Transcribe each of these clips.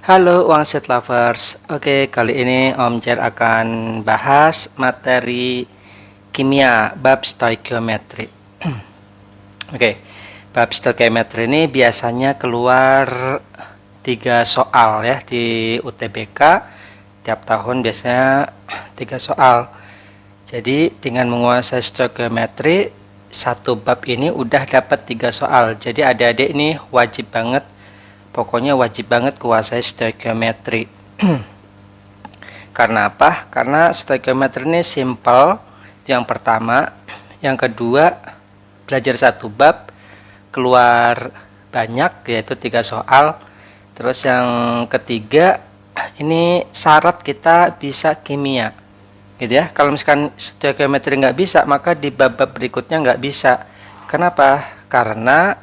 Halo Wangsit Lovers. Oke, kali ini Om Jer akan bahas materi kimia bab stoikiometri. Oke, bab stoikiometri ini biasanya keluar 3 soal ya di UTBK. Tiap tahun biasanya 3 soal. Jadi dengan menguasai stoikiometri, satu bab ini udah dapat 3 soal. Jadi adik-adik ini wajib banget, pokoknya wajib banget kuasai stoikiometri. Karena apa? Karena stoikiometri ini simple, itu yang pertama. Yang kedua, belajar satu bab keluar banyak, yaitu 3 soal. Terus yang ketiga, ini syarat kita bisa kimia, gitu ya. Kalau misalkan stoikiometri nggak bisa, maka di bab-bab berikutnya nggak bisa. Kenapa? Karena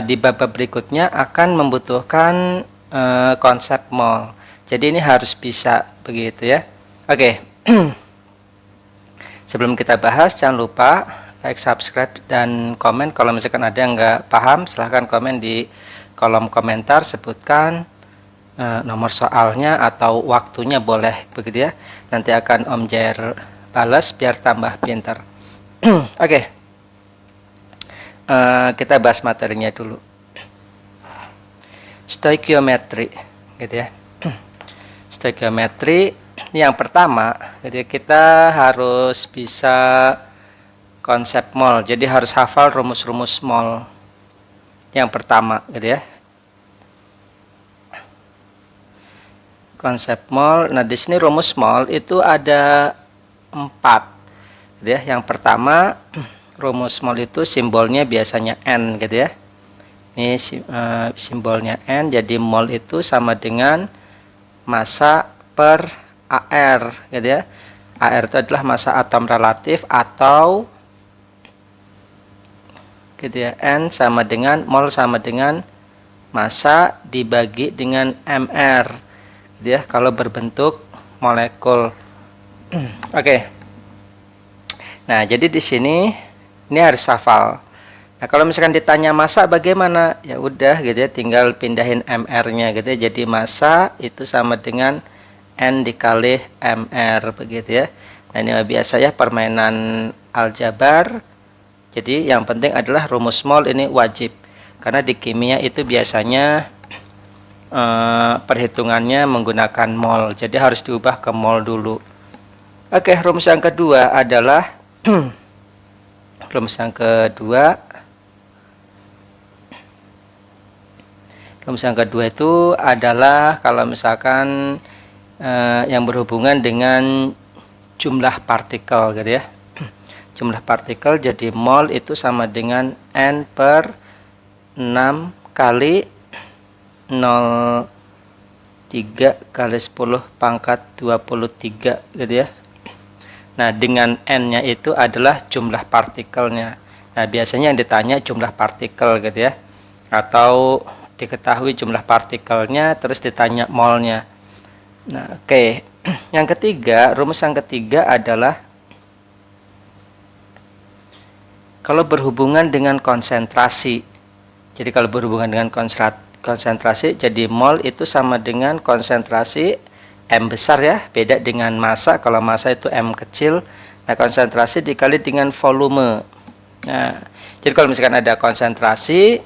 di bab berikutnya akan membutuhkan konsep mol. Jadi ini harus bisa begitu ya. Oke. Sebelum kita bahas, jangan lupa like, subscribe, dan komen. Kalau misalkan ada yang nggak paham, silahkan komen di kolom komentar, sebutkan nomor soalnya atau waktunya boleh begitu ya. Nanti akan Om Jer balas biar tambah pintar. Oke. Kita bahas materinya dulu. Stoikiometri, gitu ya. Stoikiometri yang pertama, gitu ya, kita harus bisa konsep mol. Jadi harus hafal rumus-rumus mol. Yang pertama, gitu ya. Konsep mol. Nah, di sini rumus mol itu ada 4, gitu ya. Yang pertama, rumus mol itu simbolnya biasanya N, gitu ya. Ini simbolnya N, jadi mol itu sama dengan massa per AR, gitu ya. AR itu adalah massa atom relatif, atau gitu ya, N sama dengan mol sama dengan massa dibagi dengan MR, gitu ya, kalau berbentuk molekul. Oke. Nah, jadi di sini ini harus hafal. Nah, kalau misalkan ditanya massa bagaimana? Ya udah gitu ya, tinggal pindahin MR-nya gitu ya. Jadi massa itu sama dengan N dikali MR begitu ya. Nah, ini biasa ya permainan aljabar. Jadi yang penting adalah rumus mol ini wajib. Karena di kimia itu biasanya perhitungannya menggunakan mol. Jadi harus diubah ke mol dulu. Oke, rumus yang kedua adalah rumus yang kedua itu adalah kalau misalkan yang berhubungan dengan jumlah partikel, gitu ya. Jumlah partikel, jadi mol itu sama dengan N per 6 kali 0,3 kali 10 pangkat 23, gitu ya. Nah, dengan N-nya itu adalah jumlah partikelnya. Nah, biasanya yang ditanya jumlah partikel, gitu ya. Atau diketahui jumlah partikelnya, terus ditanya molnya. Nah, oke. Yang ketiga, rumus yang ketiga adalah kalau berhubungan dengan konsentrasi. Jadi kalau berhubungan dengan konsentrasi, jadi mol itu sama dengan konsentrasi M besar ya, beda dengan massa. Kalau massa itu M kecil. Nah, konsentrasi dikali dengan volume. Nah, jadi kalau misalkan ada konsentrasi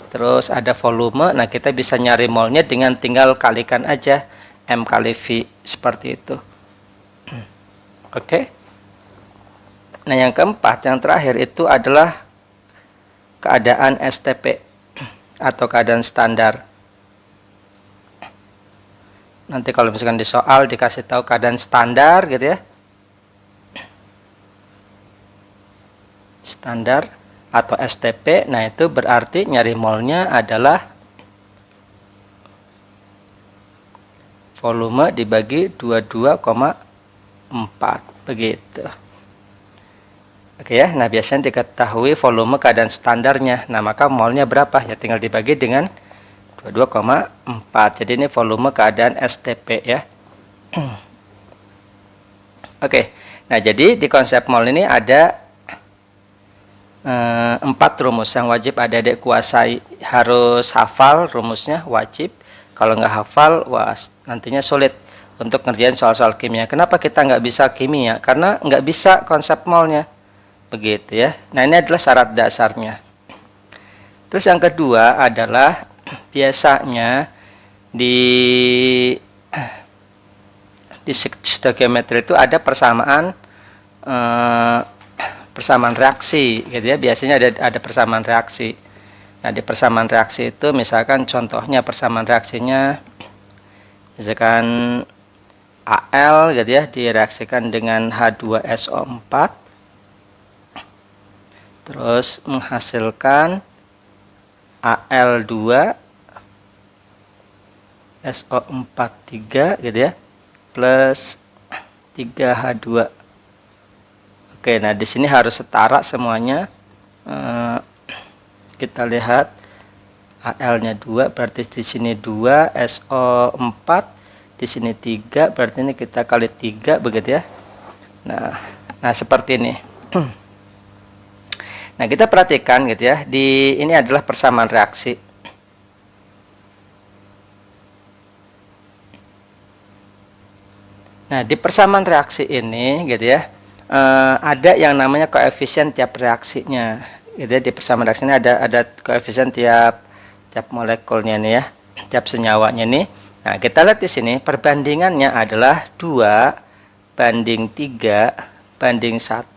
terus ada volume, nah kita bisa nyari molnya dengan tinggal kalikan aja M kali V, seperti itu. Oke. Nah, yang keempat, yang terakhir itu adalah keadaan STP atau keadaan standar. Nanti kalau misalkan di soal dikasih tahu keadaan standar, gitu ya. Standar atau STP, nah itu berarti nyari molnya adalah volume dibagi 22,4, begitu. Oke ya, nah biasanya diketahui volume keadaan standarnya. Nah, maka molnya berapa? Ya tinggal dibagi dengan 22,4. Jadi ini volume keadaan STP ya. Oke. Nah, jadi di konsep mol ini ada 4 rumus yang wajib adik-adik kuasai. Harus hafal rumusnya, wajib. Kalau nggak hafal, wah nantinya sulit untuk ngerjain soal-soal kimia. Kenapa kita nggak bisa kimia? Karena nggak bisa konsep molnya. Begitu ya. Nah, ini adalah syarat dasarnya. Terus yang kedua adalah biasanya di stoichiometry itu ada persamaan reaksi gitu ya. Biasanya ada persamaan reaksi. Nah, di persamaan reaksi itu misalkan contohnya persamaan reaksinya misalkan Al gitu ya direaksikan dengan H2SO4 terus menghasilkan Al2 SO43 gitu ya plus 3H2. Oke, nah di sini harus setara semuanya. Kita lihat Al-nya 2, berarti di sini 2, SO4, di sini 3, berarti ini kita kali 3 begitu ya. Nah seperti ini. Nah, kita perhatikan gitu ya. Ini adalah persamaan reaksi. Nah, di persamaan reaksi ini gitu ya. Ada yang namanya koefisien tiap reaksinya. Gitu ya, di persamaan reaksi ini ada koefisien tiap molekulnya nih ya, tiap senyawanya nih. Nah, kita lihat di sini perbandingannya adalah 2 banding 3 banding 1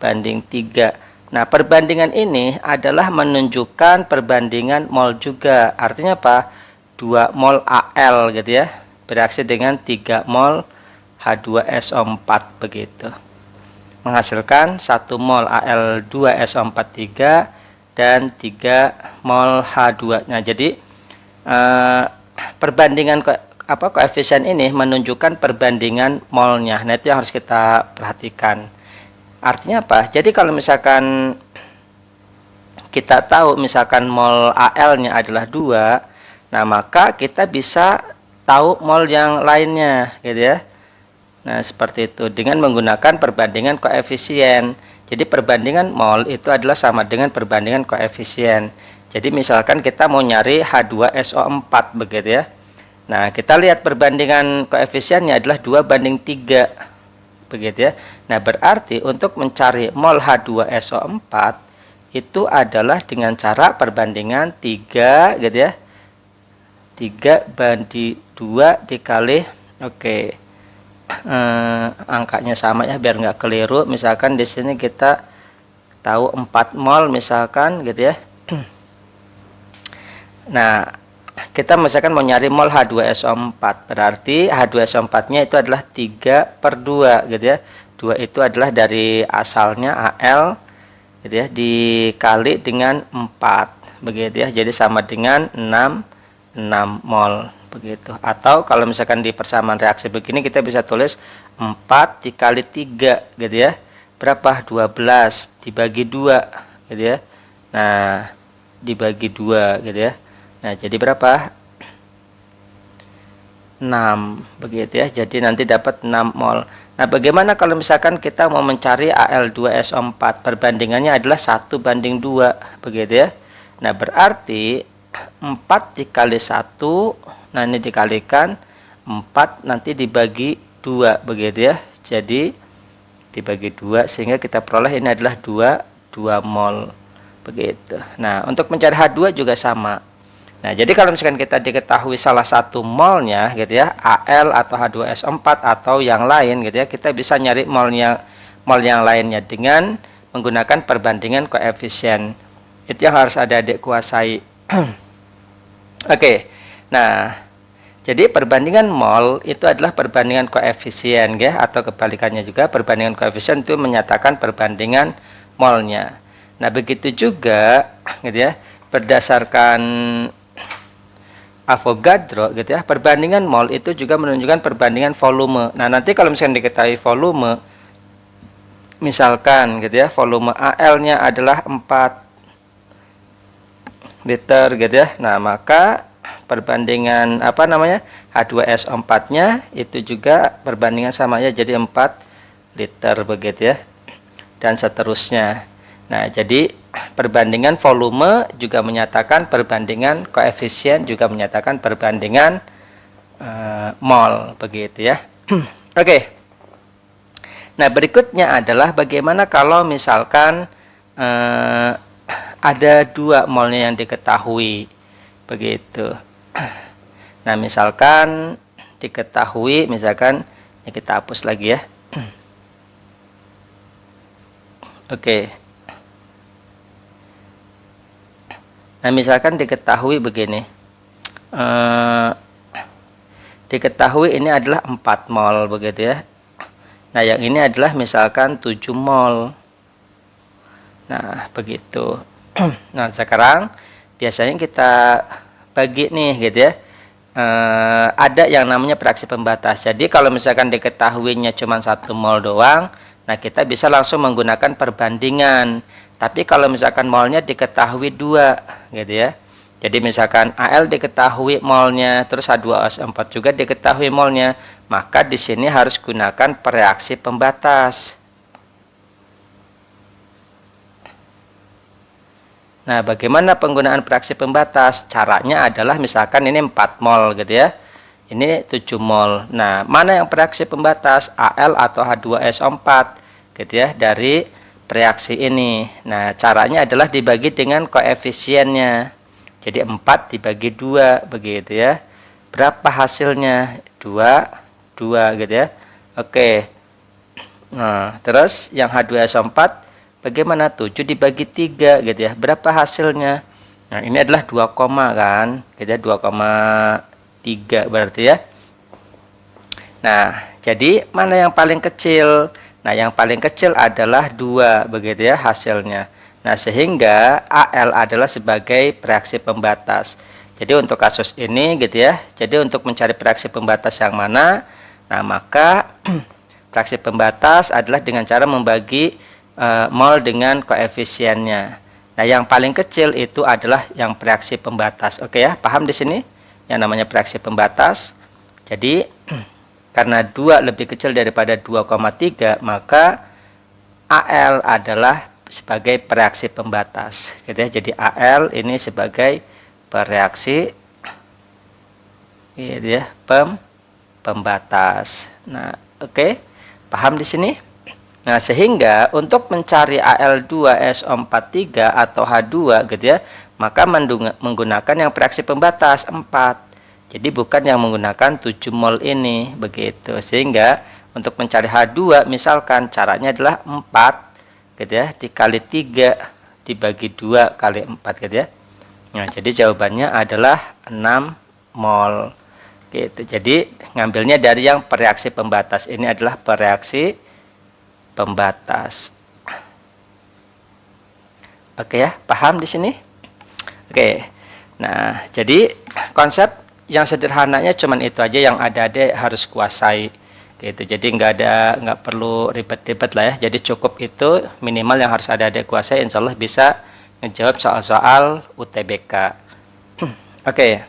banding 3. Nah, perbandingan ini adalah menunjukkan perbandingan mol juga. Artinya apa? 2 mol Al gitu ya, bereaksi dengan 3 mol H2SO4 begitu. Menghasilkan 1 mol Al2SO43 dan 3 mol H2. Nah, jadi perbandingan koefisien ini menunjukkan perbandingan molnya. Nah, itu yang harus kita perhatikan. Artinya apa? Jadi kalau misalkan kita tahu misalkan mol Al-nya adalah 2, nah maka kita bisa tahu mol yang lainnya gitu ya. Nah, seperti itu dengan menggunakan perbandingan koefisien. Jadi perbandingan mol itu adalah sama dengan perbandingan koefisien. Jadi misalkan kita mau nyari H2SO4 begitu ya. Nah, kita lihat perbandingan koefisiennya adalah 2 banding 3 begitu ya. Nah, berarti untuk mencari mol H2SO4 itu adalah dengan cara perbandingan 3 gitu ya. 3 banding 2 dikali angkanya sama ya biar nggak keliru. Misalkan di sini kita tahu 4 mol misalkan gitu ya. Nah, kita misalkan mau nyari mol H2SO4, berarti H2SO4-nya itu adalah 3/2 gitu ya. 2 itu adalah dari asalnya Al gitu ya, dikali dengan 4 begitu ya. Jadi sama dengan 6 mol begitu. Atau kalau misalkan di persamaan reaksi begini kita bisa tulis 4 dikali 3 gitu ya. Berapa? 12 dibagi 2 gitu ya. Nah, dibagi 2 gitu ya. Nah, jadi berapa? 6 begitu ya. Jadi nanti dapat 6 mol. Nah, bagaimana kalau misalkan kita mau mencari Al2SO4? Perbandingannya adalah 1 banding 2 begitu ya. Nah, berarti 4 dikali 1, nah ini dikalikan 4 nanti dibagi 2 begitu ya. Jadi dibagi 2 sehingga kita peroleh ini adalah 2 mol begitu. Nah, untuk mencari H2 juga sama. Nah, jadi kalau misalkan kita diketahui salah satu molnya gitu ya, Al atau H2SO4 atau yang lain gitu ya, kita bisa nyari mol yang lainnya dengan menggunakan perbandingan koefisien. Itu yang harus adik-adik kuasai. Oke. Nah, jadi perbandingan mol itu adalah perbandingan koefisien ya, atau kebalikannya juga perbandingan koefisien itu menyatakan perbandingan molnya. Nah, begitu juga gitu ya, berdasarkan Avogadro gitu ya, perbandingan mol itu juga menunjukkan perbandingan volume. Nah, nanti kalau misalkan diketahui volume, misalkan gitu ya, volume Al-nya adalah 4 liter gitu ya. Nah, maka perbandingan H2SO4-nya itu juga perbandingan sama ya, jadi 4 liter begitu ya. Dan seterusnya. Nah, jadi perbandingan volume juga menyatakan perbandingan koefisien, juga menyatakan perbandingan mol, begitu ya. Oke. Nah, berikutnya adalah bagaimana kalau misalkan ada 2 molnya yang diketahui, begitu. Nah, misalkan diketahui, misalkan ini kita hapus lagi ya. Oke. Nah, misalkan diketahui begini. Diketahui ini adalah 4 mol, begitu ya. Nah, yang ini adalah misalkan 7 mol. Nah, begitu. Nah, sekarang biasanya kita bagi nih, gitu ya. Ada yang namanya fraksi pembatas. Jadi kalau misalkan diketahuinya cuma 1 mol doang, nah kita bisa langsung menggunakan perbandingan. Tapi kalau misalkan molnya diketahui 2, gitu ya. Jadi misalkan Al diketahui molnya, terus H2SO4 juga diketahui molnya, maka di sini harus gunakan reaksi pembatas. Nah, bagaimana penggunaan reaksi pembatas? Caranya adalah misalkan ini 4 mol, gitu ya. Ini 7 mol. Nah, mana yang reaksi pembatas? Al atau H2SO4, gitu ya, dari reaksi ini. Nah, caranya adalah dibagi dengan koefisiennya. Jadi 4 dibagi 2, begitu ya. Berapa hasilnya? 2, 2, gitu ya. Oke. Nah, terus yang H2SO4 bagaimana? 7 dibagi 3, gitu ya. Berapa hasilnya? Nah, ini adalah 2, kan? Gitu ya, 2,3 berarti ya. Nah, jadi mana yang paling kecil? Nah, yang paling kecil adalah 2, begitu ya hasilnya. Nah, sehingga Al adalah sebagai reaksi pembatas. Jadi untuk kasus ini, gitu ya. Jadi untuk mencari reaksi pembatas yang mana? Nah, maka reaksi pembatas adalah dengan cara membagi mol dengan koefisiennya. Nah, yang paling kecil itu adalah yang reaksi pembatas. Oke ya, paham di sini? Yang namanya reaksi pembatas. Jadi karena 2 lebih kecil daripada 2,3, maka Al adalah sebagai reaksi pembatas, gitu ya. Jadi Al ini sebagai reaksi, gitu ya, pembatas. Nah, oke, paham di sini? Nah, sehingga untuk mencari Al2SO43 atau H2, gitu ya, maka menggunakan yang reaksi pembatas 4. Jadi bukan yang menggunakan 7 mol ini, begitu. Sehingga untuk mencari H2 misalkan caranya adalah 4, gitu ya, dikali 3 dibagi 2 kali 4, gitu ya. Nah, jadi jawabannya adalah 6 mol, gitu. Jadi ngambilnya dari yang reaksi pembatas. Ini adalah reaksi pembatas. Oke ya, paham di sini? Oke. Nah, jadi konsep yang sederhananya cuman itu aja yang adik-adik harus kuasai, gitu. Jadi nggak perlu ribet-ribet lah ya. Jadi cukup itu minimal yang harus adik-adik kuasai, insya Allah bisa ngejawab soal-soal UTBK. Oke,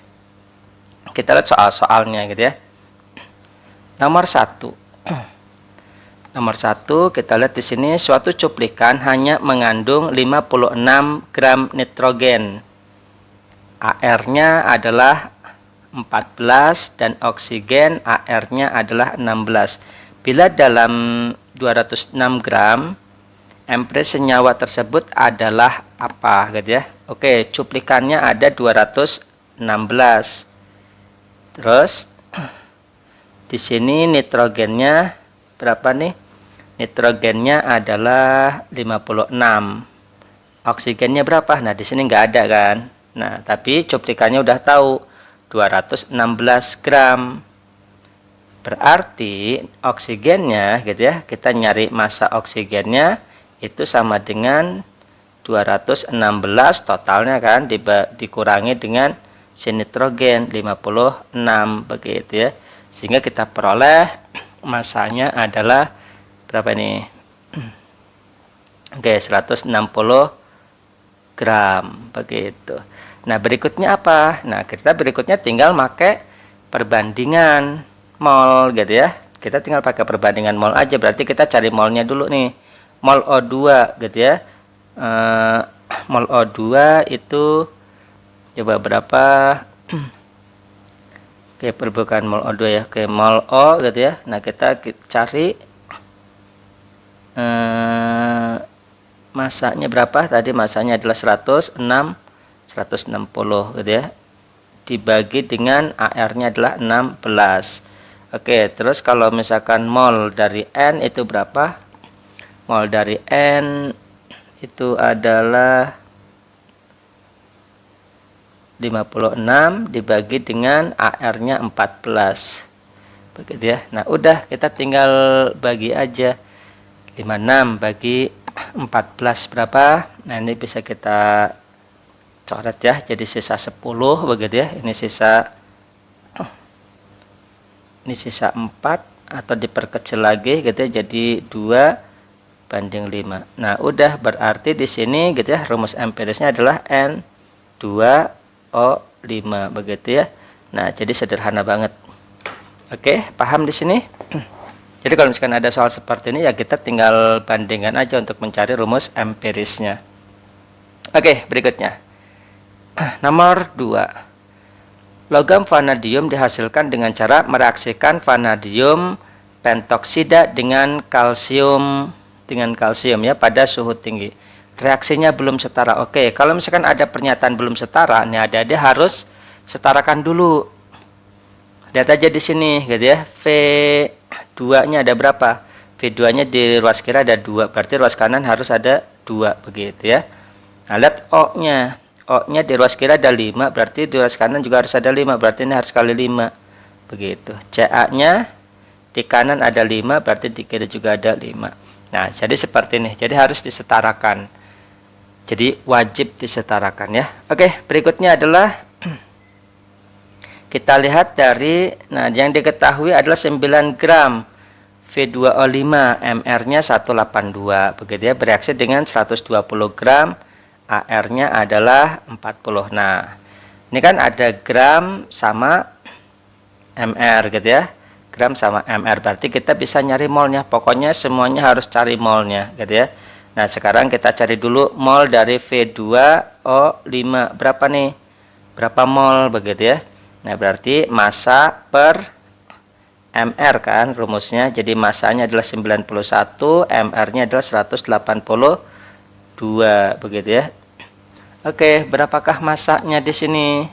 kita lihat soal-soalnya, gitu ya. Nomor 1. Nomor 1 kita lihat di sini, suatu cuplikan hanya mengandung 56 gram nitrogen. AR-nya adalah 14 dan oksigen AR-nya adalah 16. Bila dalam 206 gram empre senyawa tersebut adalah apa, gitu ya. Oke, cuplikannya ada 216. Terus di sini nitrogennya berapa nih? Nitrogennya adalah 56. Oksigennya berapa? Nah, di sini nggak ada kan. Nah, tapi cuplikannya udah tahu 216 gram. Berarti oksigennya, gitu ya, kita nyari massa oksigennya itu sama dengan 216 totalnya kan, dikurangi dengan si nitrogen 56, begitu ya. Sehingga kita peroleh massanya adalah berapa ini? Oke, 160 gram, begitu. Nah, berikutnya apa? Nah, kita berikutnya tinggal pakai perbandingan mol, gitu ya. Kita tinggal pakai perbandingan mol aja, berarti kita cari molnya dulu nih. Mol O2, gitu ya. mol O2 itu coba berapa. Oke, bukan mol O2 ya. Oke, mol O gitu ya. Nah, kita cari masanya berapa. Tadi masanya adalah 160 gitu ya. Dibagi dengan AR-nya adalah 16. Oke, terus kalau misalkan mol dari N itu berapa? Mol dari N itu adalah 56 dibagi dengan AR-nya 14. Begitu ya. Nah, udah kita tinggal bagi aja. 56 bagi 14 berapa? Nah, ini bisa kita coret ya. Jadi sisa 10 begitu ya. Ini sisa 4 atau diperkecil lagi gitu ya. Jadi 2/5. Nah, udah berarti di sini gitu ya. Rumus empirisnya adalah N2O5 begitu ya. Nah, jadi sederhana banget. Oke, paham di sini? Jadi kalau misalkan ada soal seperti ini ya kita tinggal bandingkan aja untuk mencari rumus empirisnya. Oke, berikutnya. Nomor 2. Logam vanadium dihasilkan dengan cara mereaksikan vanadium pentoksida dengan kalsium ya pada suhu tinggi. Reaksinya belum setara. Oke, kalau misalkan ada pernyataan belum setara, nih adik-adik harus setarakan dulu. Lihat aja di sini gitu ya. V2-nya ada berapa? V2-nya di ruas kiri ada 2, berarti ruas kanan harus ada 2 begitu ya. Nah, lihat O-nya. O-nya di ruas kiri ada 5, berarti di ruas kanan juga harus ada 5, berarti ini harus kali 5. Begitu. Ca-nya di kanan ada 5, berarti di kiri juga ada 5. Nah, jadi seperti ini. Jadi harus disetarakan. Jadi wajib disetarakan ya. Oke, berikutnya adalah kita lihat dari, nah yang diketahui adalah 9 gram V2O5, MR-nya 182, begitu ya, bereaksi dengan 120 gram, AR-nya adalah 40. Nah, ini kan ada gram sama MR gitu ya, gram sama MR, berarti kita bisa nyari molnya, pokoknya semuanya harus cari molnya gitu ya. Nah, sekarang kita cari dulu mol dari V2O5, berapa nih? Berapa mol begitu ya. Nah, berarti massa per MR kan rumusnya. Jadi massanya adalah 91, MR-nya adalah 182 begitu ya. Oke, berapakah massanya di sini?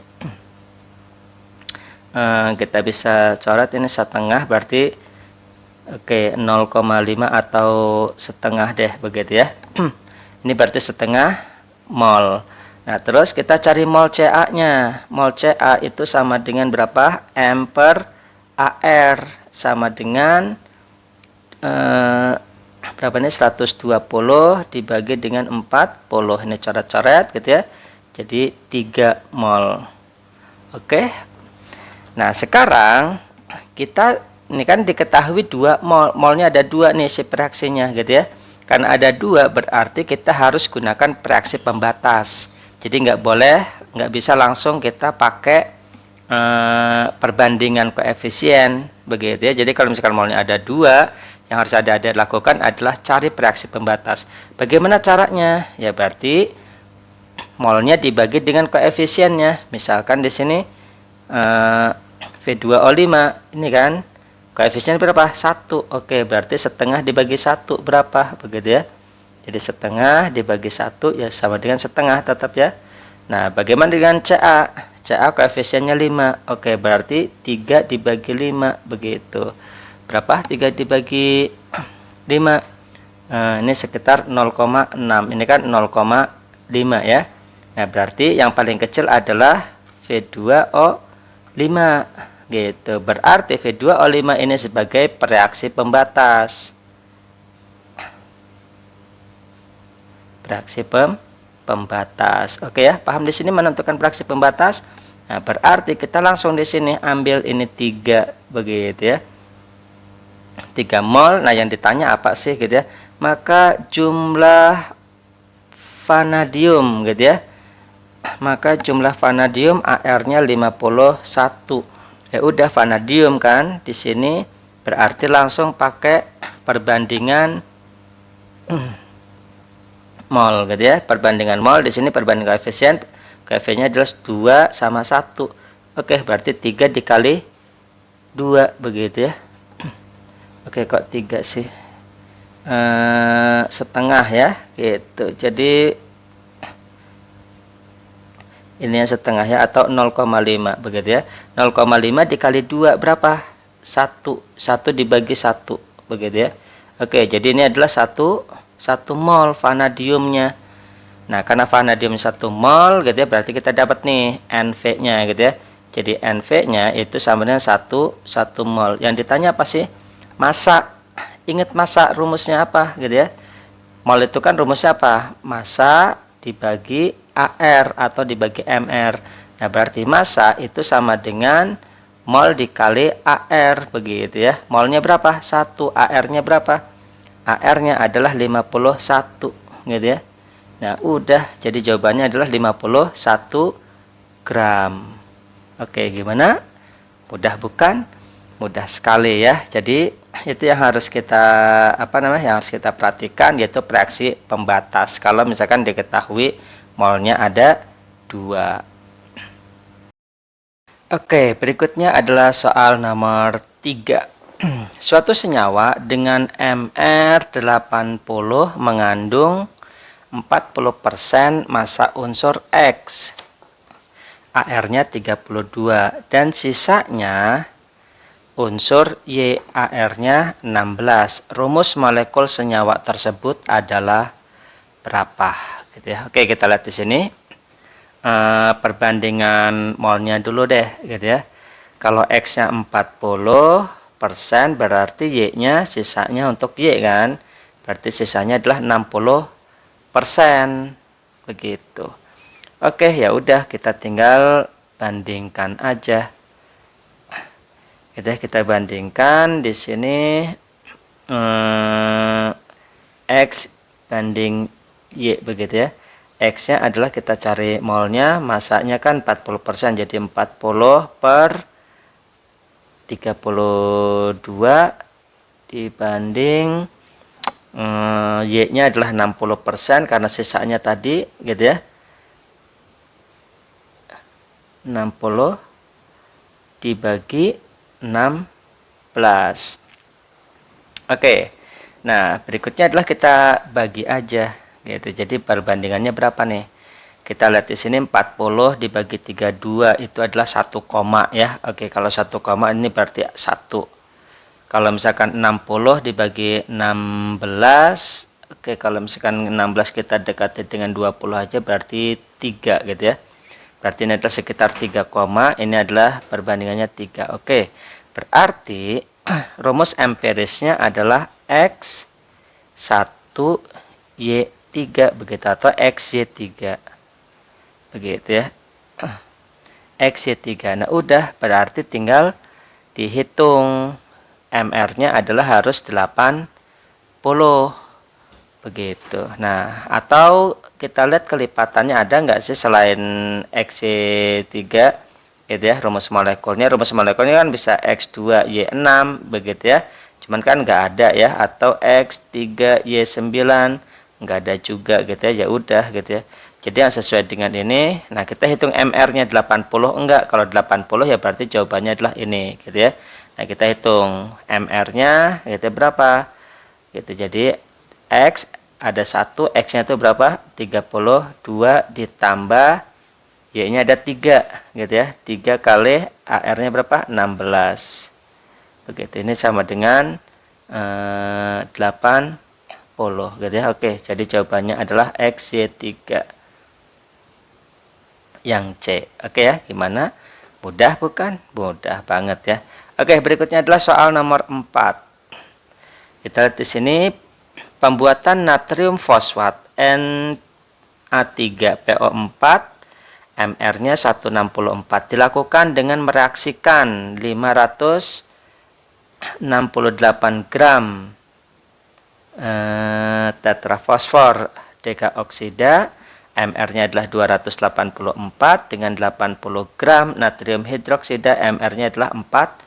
Kita bisa coret ini setengah, berarti oke 0,5 atau setengah deh begitu ya. Ini berarti setengah mol. Nah, terus kita cari mol Ca-nya. Mol Ca itu sama dengan berapa? M per AR sama dengan berapa ini? 120 dibagi dengan 40. Ini coret-coret gitu ya. Jadi 3 mol. Oke. Nah, sekarang kita ini kan diketahui 2 mol. Molnya ada 2 nih si reaksinya gitu ya. Karena ada 2 berarti kita harus gunakan reaksi pembatas. Jadi nggak bisa langsung kita pakai perbandingan koefisien begitu ya. Jadi kalau misalkan molnya ada 2, yang harus adik-adik lakukan adalah cari reaksi pembatas. Bagaimana caranya? Ya berarti molnya dibagi dengan koefisiennya. Misalkan di sini V2O5 ini kan koefisien berapa? 1. Oke, berarti setengah dibagi 1 berapa? Begitu ya. Jadi setengah dibagi 1 ya sama dengan setengah tetap ya. Nah, bagaimana dengan Ca? Ca koefisiennya 5. Oke, berarti 3 dibagi 5 begitu. Berapa? 3 dibagi 5. Ini sekitar 0,6. Ini kan 0,5 ya. Nah, berarti yang paling kecil adalah V2O5 gitu. Berarti V2O5 ini sebagai reaksi pembatas. Reaksi pembatas. Oke ya, paham di sini menentukan reaksi pembatas. Nah, berarti kita langsung di sini ambil ini 3 begitu ya. 3 mol. Nah, yang ditanya apa sih gitu ya? Maka jumlah vanadium gitu ya. Maka jumlah vanadium AR-nya 51. Ya udah vanadium kan di sini berarti langsung pakai perbandingan mol gitu ya. Perbandingan mol di sini perbandingan koefisien. Koefisiennya jelas 2 sama 1. Oke, berarti 3 dikali 2 begitu ya. Oke, kok 3 sih? Setengah ya gitu. Jadi ini yang setengah ya, atau 0,5 begitu ya. 0,5 dikali 2 berapa? 1. 1 dibagi 1 begitu ya. Oke, jadi ini adalah 1 mol vanadiumnya. Nah, karena vanadium 1 mol gitu ya, berarti kita dapat nih NV-nya gitu ya. Jadi NV-nya itu sama dengan 1 mol. Yang ditanya apa sih? Massa. Ingat massa, rumusnya apa gitu ya. Mol itu kan rumusnya apa? Massa dibagi AR atau dibagi MR. Nah, berarti massa itu sama dengan mol dikali AR begitu ya. Molnya berapa? 1. AR-nya berapa? AR-nya adalah 51 gitu ya. Nah, udah. Jadi jawabannya adalah 51 gram. Oke, gimana? Mudah bukan? Mudah sekali ya. Jadi itu yang harus kita yang harus kita perhatikan, yaitu reaksi pembatas kalau misalkan diketahui molnya ada 2. Oke, berikutnya adalah soal nomor 3. Suatu senyawa dengan Mr80 mengandung 40% massa unsur X, AR-nya 32, dan sisanya unsur Y, AR-nya 16. Rumus molekul senyawa tersebut adalah berapa? Gitu ya. Oke, kita lihat di sini. Perbandingan molnya dulu deh, gitu ya. Kalau X-nya 40%, berarti Y-nya sisanya untuk Y kan. Berarti sisanya adalah 60%. Begitu. Oke, ya udah kita tinggal bandingkan aja. Kita bandingkan di sini X banding Y begitu ya. X-nya adalah kita cari molnya, massanya kan 40%, jadi 40 per 32 dibanding Y-nya adalah 60% karena sisanya tadi gitu ya. 60 dibagi 16. Oke. Nah, berikutnya adalah kita bagi aja gitu. Jadi perbandingannya berapa nih? Kita lihat di sini 40 dibagi 32 itu adalah 1 koma ya. Oke, kalau 1 koma ini berarti 1. Kalau misalkan 60 dibagi 16, oke, kalau misalkan 16 kita dekati dengan 20 aja berarti 3 gitu ya. Berarti ini adalah sekitar 3 koma, ini adalah perbandingannya 3. Oke, berarti rumus empirisnya adalah X1 Y3 begitu, atau XY3 begitu ya. XY3. Nah, udah, berarti tinggal dihitung. MR-nya adalah harus 80 begitu. Nah, atau kita lihat kelipatannya ada nggak sih selain XY3 gitu ya, rumus molekulnya. Rumus molekulnya kan bisa X2Y6 begitu ya. Cuman kan nggak ada ya, atau X3Y9 nggak ada juga gitu ya. Ya udah gitu ya. Jadi yang sesuai dengan ini, nah kita hitung MR-nya 80 enggak. Kalau 80 ya berarti jawabannya adalah ini gitu ya. Nah, kita hitung MR-nya gitu berapa? Gitu. Jadi X ada 1, X-nya itu berapa? 32 ditambah Y-nya ada 3 gitu ya. 3 kali AR-nya berapa? 16. Begitu. Ini sama dengan 80 gitu ya. Oke, jadi jawabannya adalah XY3 yang C. Oke ya, gimana? Mudah bukan? Mudah banget ya. Oke, berikutnya adalah soal nomor 4. Kita lihat di sini, pembuatan natrium fosfat Na3PO4 MR-nya 164 dilakukan dengan mereaksikan 568 gram tetrafosfor deoksida. MR-nya adalah 284 dengan 80 gram natrium hidroksida. MR-nya adalah 40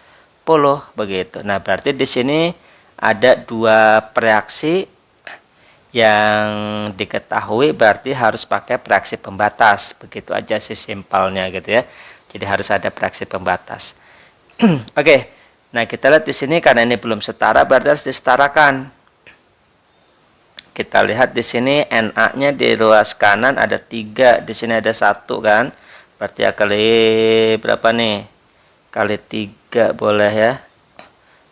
begitu. Nah, berarti di sini ada dua reaksi yang diketahui berarti harus pakai reaksi pembatas. Begitu aja sih simpelnya gitu ya. Jadi harus ada reaksi pembatas. Oke. Nah, kita lihat di sini karena ini belum setara berarti harus disetarakan. Kita lihat di sini Na-nya di ruas kanan ada 3, di sini ada 1 kan. Berarti ya kali berapa nih? Kali 3 boleh ya.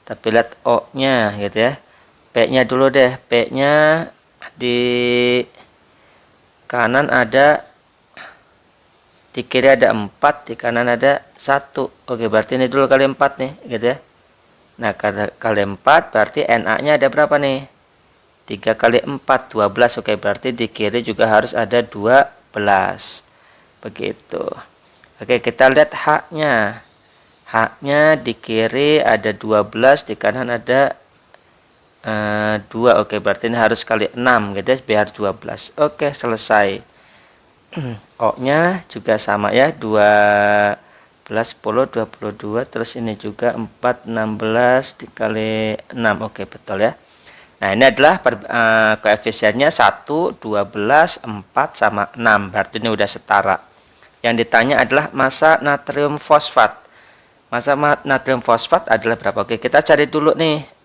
Tapi lihat O-nya gitu ya. P-nya dulu deh. P-nya di kanan ada, di kiri ada 4, di kanan ada 1. Oke, berarti ini dulu kali 4 nih gitu ya. Nah, kali 4 berarti Na-nya ada berapa nih? 3 kali 4, 12. Oke, berarti di kiri juga harus ada 12. Begitu. Oke, kita lihat H-nya. H-nya di kiri ada 12, di kanan ada 2. Oke, berarti ini harus kali 6 gitu ya, biar 12. Oke, selesai. O-nya juga sama ya, 12, 10, 22. Terus ini juga 4, 16 dikali 6. Oke, betul ya. Nah, ini adalah koefisiennya 1, 12, 4, sama 6. Berarti ini udah setara. Yang ditanya adalah massa natrium fosfat. Massa natrium fosfat adalah berapa? Oke, kita cari dulu nih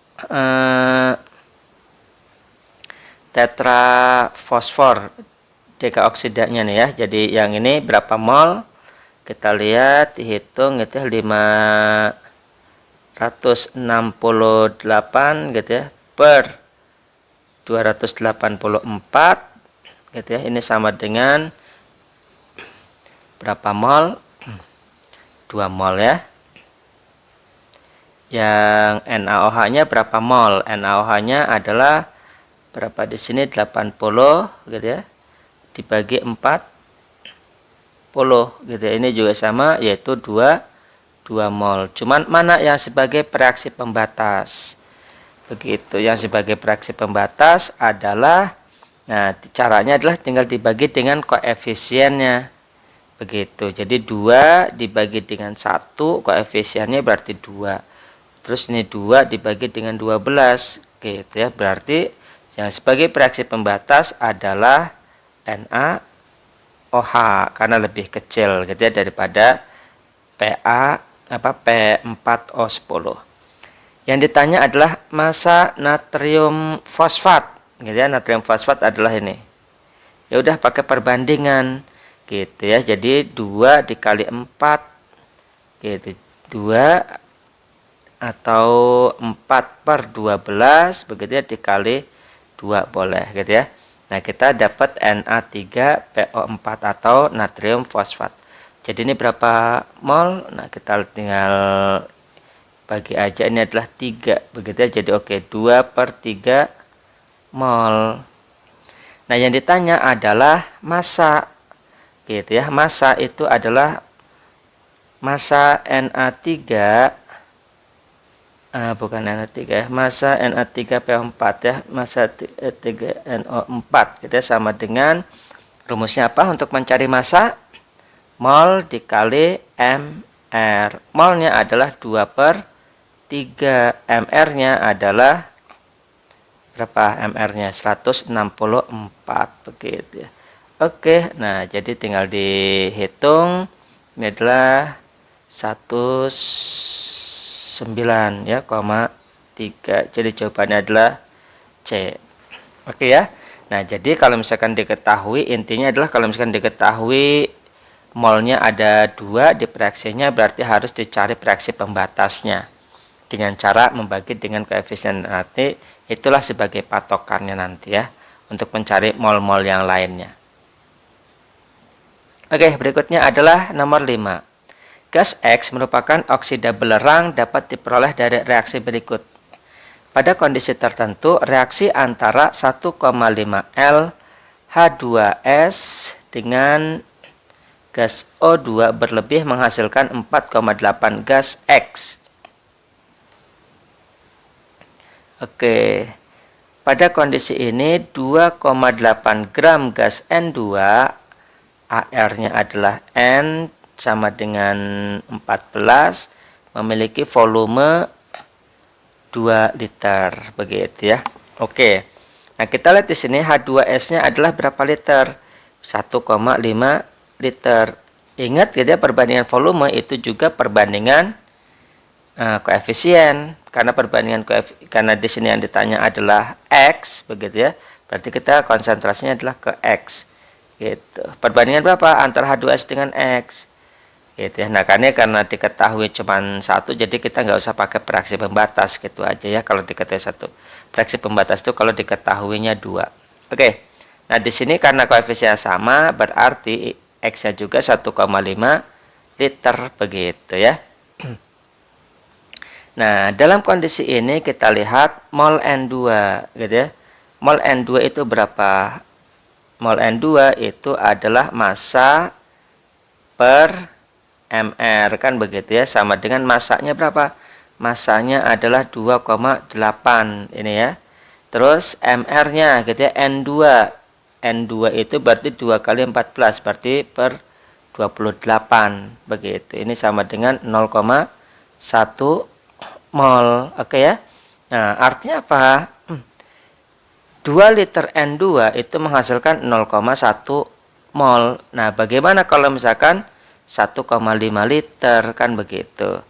tetrafosfor dekaoksidanya nih ya. Jadi yang ini berapa mol? Kita lihat, dihitung gitu ya, 568 gitu ya per 284 gitu ya. Ini sama dengan berapa mol? 2 mol ya. Yang NaOH-nya berapa mol? NaOH-nya adalah berapa di sini? 80 gitu ya. Dibagi 40 gitu ya. Ini juga sama, yaitu 2 mol. Cuman mana yang sebagai reaksi pembatas? Begitu. Yang sebagai reaksi pembatas adalah, nah, caranya adalah tinggal dibagi dengan koefisiennya. Begitu. Jadi 2 dibagi dengan 1, koefisiennya berarti 2. Terus ini 2 dibagi dengan 12. Gitu ya. Berarti yang sebagai reaksi pembatas adalah NaOH karena lebih kecil gitu ya daripada P4O10. Yang ditanya adalah massa natrium fosfat gitu ya. Natrium fosfat adalah ini. Ya udah pakai perbandingan gitu ya. Jadi 2 dikali 4 gitu. 2 atau 4 per 12 begitu ya, dikali 2 boleh gitu ya. Nah, kita dapat Na3PO4 atau natrium fosfat. Jadi ini berapa mol? Nah, kita tinggal bagi aja, ini adalah 3 begitu ya. Jadi oke, 2 per 3 mol. Nah, yang ditanya adalah massa gitu ya. Massa itu adalah massa Na3 bukan NA3 ya, massa Na3PO4 ya, massa 3NO4 gitu ya, sama dengan rumusnya apa untuk mencari massa? Mol dikali MR. Molnya adalah 2 per 3. MR-nya adalah berapa? MR-nya 164 begitu ya. Oke, nah jadi tinggal dihitung. Ini adalah 9 ya, 3. Jadi jawabannya adalah C. Oke ya. Nah, jadi kalau misalkan diketahui, intinya adalah kalau misalkan diketahui molnya ada 2 di reaksinya, berarti harus dicari reaksi pembatasnya dengan cara membagi dengan koefisien. Nanti itulah sebagai patokannya nanti ya untuk mencari mol-mol yang lainnya. Oke, berikutnya adalah nomor 5. Gas X merupakan oksida belerang, dapat diperoleh dari reaksi berikut. Pada kondisi tertentu, reaksi antara 1,5 L H2S dengan gas O2 berlebih menghasilkan 4,8 gas X. Oke, pada kondisi ini 2,8 gram gas N2, AR-nya adalah N sama dengan 14, memiliki volume 2 liter begitu ya. Oke. Nah, kita lihat di sini H2S-nya adalah berapa liter? 1,5 liter. Ingat gitu ya, perbandingan volume itu juga perbandingan koefisien. Karena karena di sini yang ditanya adalah X, begitu ya. Berarti kita konsentrasinya adalah ke X. Gitu. Perbandingan berapa antara H2S dengan X? Gitu ya. Nah, karena diketahui cuma satu, jadi kita nggak usah pakai fraksi pembatas gitu aja ya. Kalau diketahui satu, fraksi pembatas itu kalau diketahuinya 2. Oke. Nah, di sini karena koefisien sama, berarti X-nya juga 1,5 liter begitu ya. Nah, dalam kondisi ini kita lihat mol N2 gitu ya. Mol N2 itu berapa? Mol N2 itu adalah massa per mR kan begitu ya, sama dengan massanya berapa? Massanya adalah 2,8 ini ya. Terus mR-nya gitu ya, N2. N2 itu berarti 2 kali 14 berarti per 28 begitu. Ini sama dengan 0,1 mol. Oke ya. Nah, artinya apa? 2 liter N2 itu menghasilkan 0,1 mol. Nah, bagaimana kalau misalkan 1,5 liter kan begitu?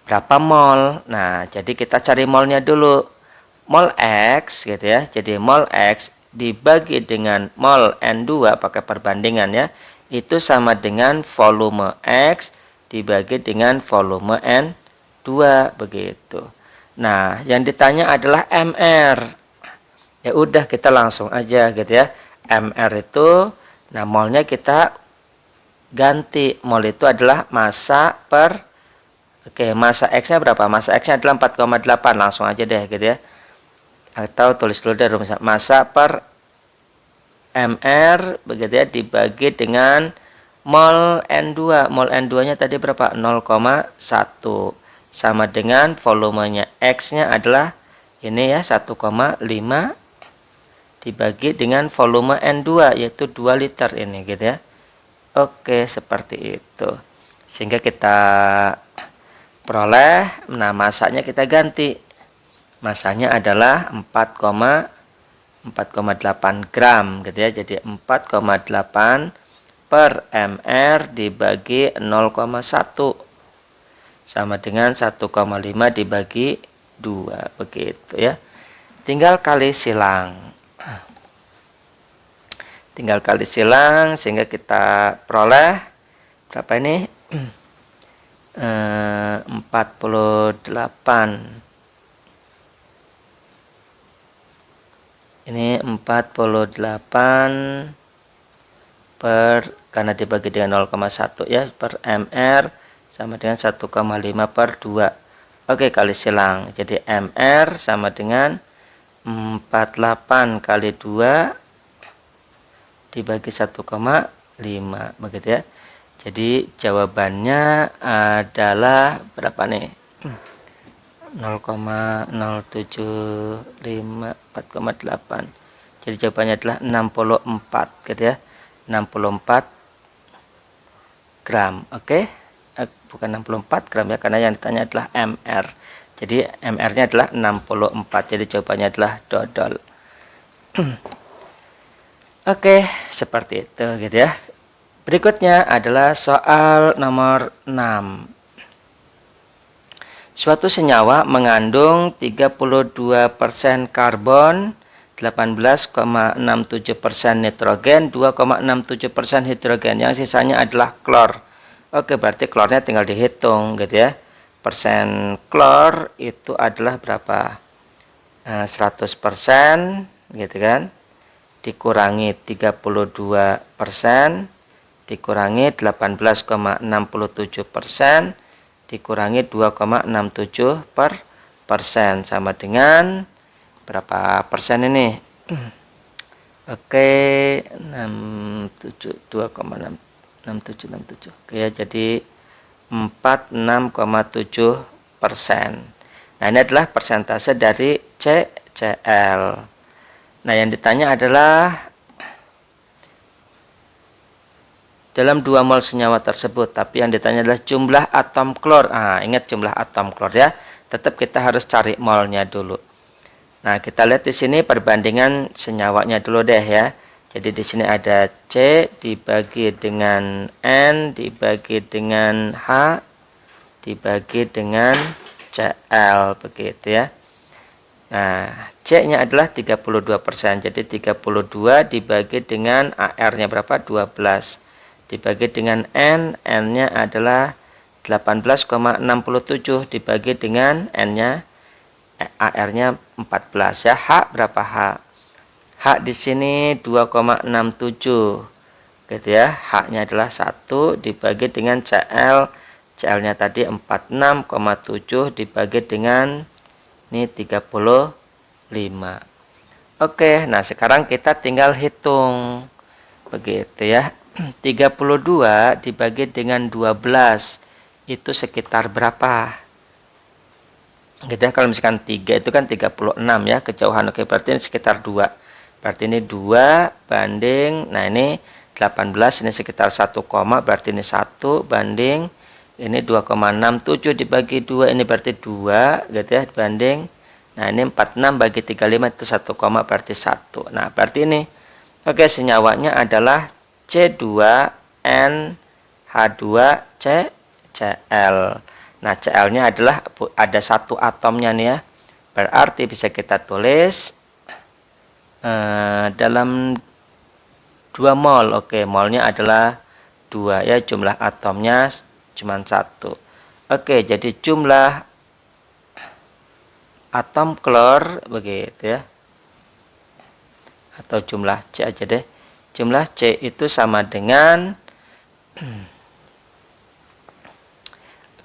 Berapa mol? Nah, jadi kita cari molnya dulu. Mol X gitu ya. Jadi mol X dibagi dengan mol N2 pakai perbandingan ya. Itu sama dengan volume X dibagi dengan volume N2 begitu. Nah, yang ditanya adalah MR. Ya udah kita langsung aja gitu ya. MR itu, nah molnya kita ganti. Mol itu adalah massa per, oke, massa X-nya berapa? Massa X-nya adalah 4,8. Langsung aja deh gitu ya. Atau tulis dulu deh rumusnya. Massa per MR begitu ya dibagi dengan mol N2. Mol N2-nya tadi berapa? 0,1. Sama dengan volumenya X-nya adalah ini ya 1,5 dibagi dengan volume N2 yaitu 2 liter ini gitu ya. Oke, seperti itu. Sehingga kita peroleh, nah masanya kita ganti. Masanya adalah 4,8 gram gitu ya. Jadi 4,8 per mR dibagi 0,1 sama dengan 1,5 dibagi 2 begitu ya. Tinggal kali silang. Tinggal kali silang sehingga kita peroleh berapa ini? 48. Ini 48 karena dibagi dengan 0,1 ya per mR sama dengan 1,5 per 2. Oke, kali silang. Jadi MR sama dengan 48 kali 2 dibagi 1,5 begitu ya. Jadi jawabannya adalah berapa nih? 0,075 4,8. Jadi jawabannya adalah 64 gitu ya. 64 gram. Oke. Bukan 64 gram ya, karena yang ditanya adalah MR. Jadi MR-nya adalah 64. Jadi jawabannya adalah dodol. Oke, seperti itu gitu ya. Berikutnya adalah soal nomor 6. Suatu senyawa mengandung 32% karbon, 18,67% nitrogen, 2,67% hidrogen. Yang sisanya adalah klor. Oke, berarti klornya tinggal dihitung gitu ya. Persen klor itu adalah berapa? 100% gitu kan. Dikurangi 32% dikurangi 18,67% dikurangi 2,67% sama dengan berapa persen ini? Oke, 2,6767. Oke ya, jadi 46,7%. Nah, ini adalah persentase dari CCl. Nah, yang ditanya adalah dalam 2 mol senyawa tersebut, tapi yang ditanya adalah jumlah atom klor. Ingat jumlah atom klor ya. Tetap kita harus cari molnya dulu. Nah, kita lihat di sini perbandingan senyawanya dulu deh ya. Jadi di sini ada C dibagi dengan N dibagi dengan H dibagi dengan Cl begitu ya. Nah, C-nya adalah 32%. Jadi 32 dibagi dengan AR-nya berapa? 12. Dibagi dengan N, N-nya adalah 18,67 dibagi dengan N-nya AR-nya 14 ya. H berapa H? H di sini 2,67 gitu ya. H-nya adalah 1 dibagi dengan Cl. Cl-nya tadi 46,7 dibagi dengan ini 35. Oke, nah sekarang kita tinggal hitung begitu ya. 32 dibagi dengan 12 itu sekitar berapa? Gitu ya, kalau misalkan 3 itu kan 36 ya kejauhan. Oke, berarti ini sekitar 2. Berarti ini 2 banding, nah ini 18, ini sekitar 1, berarti ini 1 banding, ini 2,67 dibagi 2, ini berarti 2 gitu ya, banding. Nah, ini 46 bagi 35 itu 1, berarti 1. Nah, berarti ini. Oke, senyawanya adalah C2N-H2CCl. Nah, Cl-nya adalah ada 1 atomnya nih ya. Berarti bisa kita tulis dalam 2 mol. Oke, molnya adalah 2 ya, jumlah atomnya cuma 1. Oke, jadi jumlah atom klor begitu ya. Atau jumlah C aja deh. Jumlah C itu sama dengan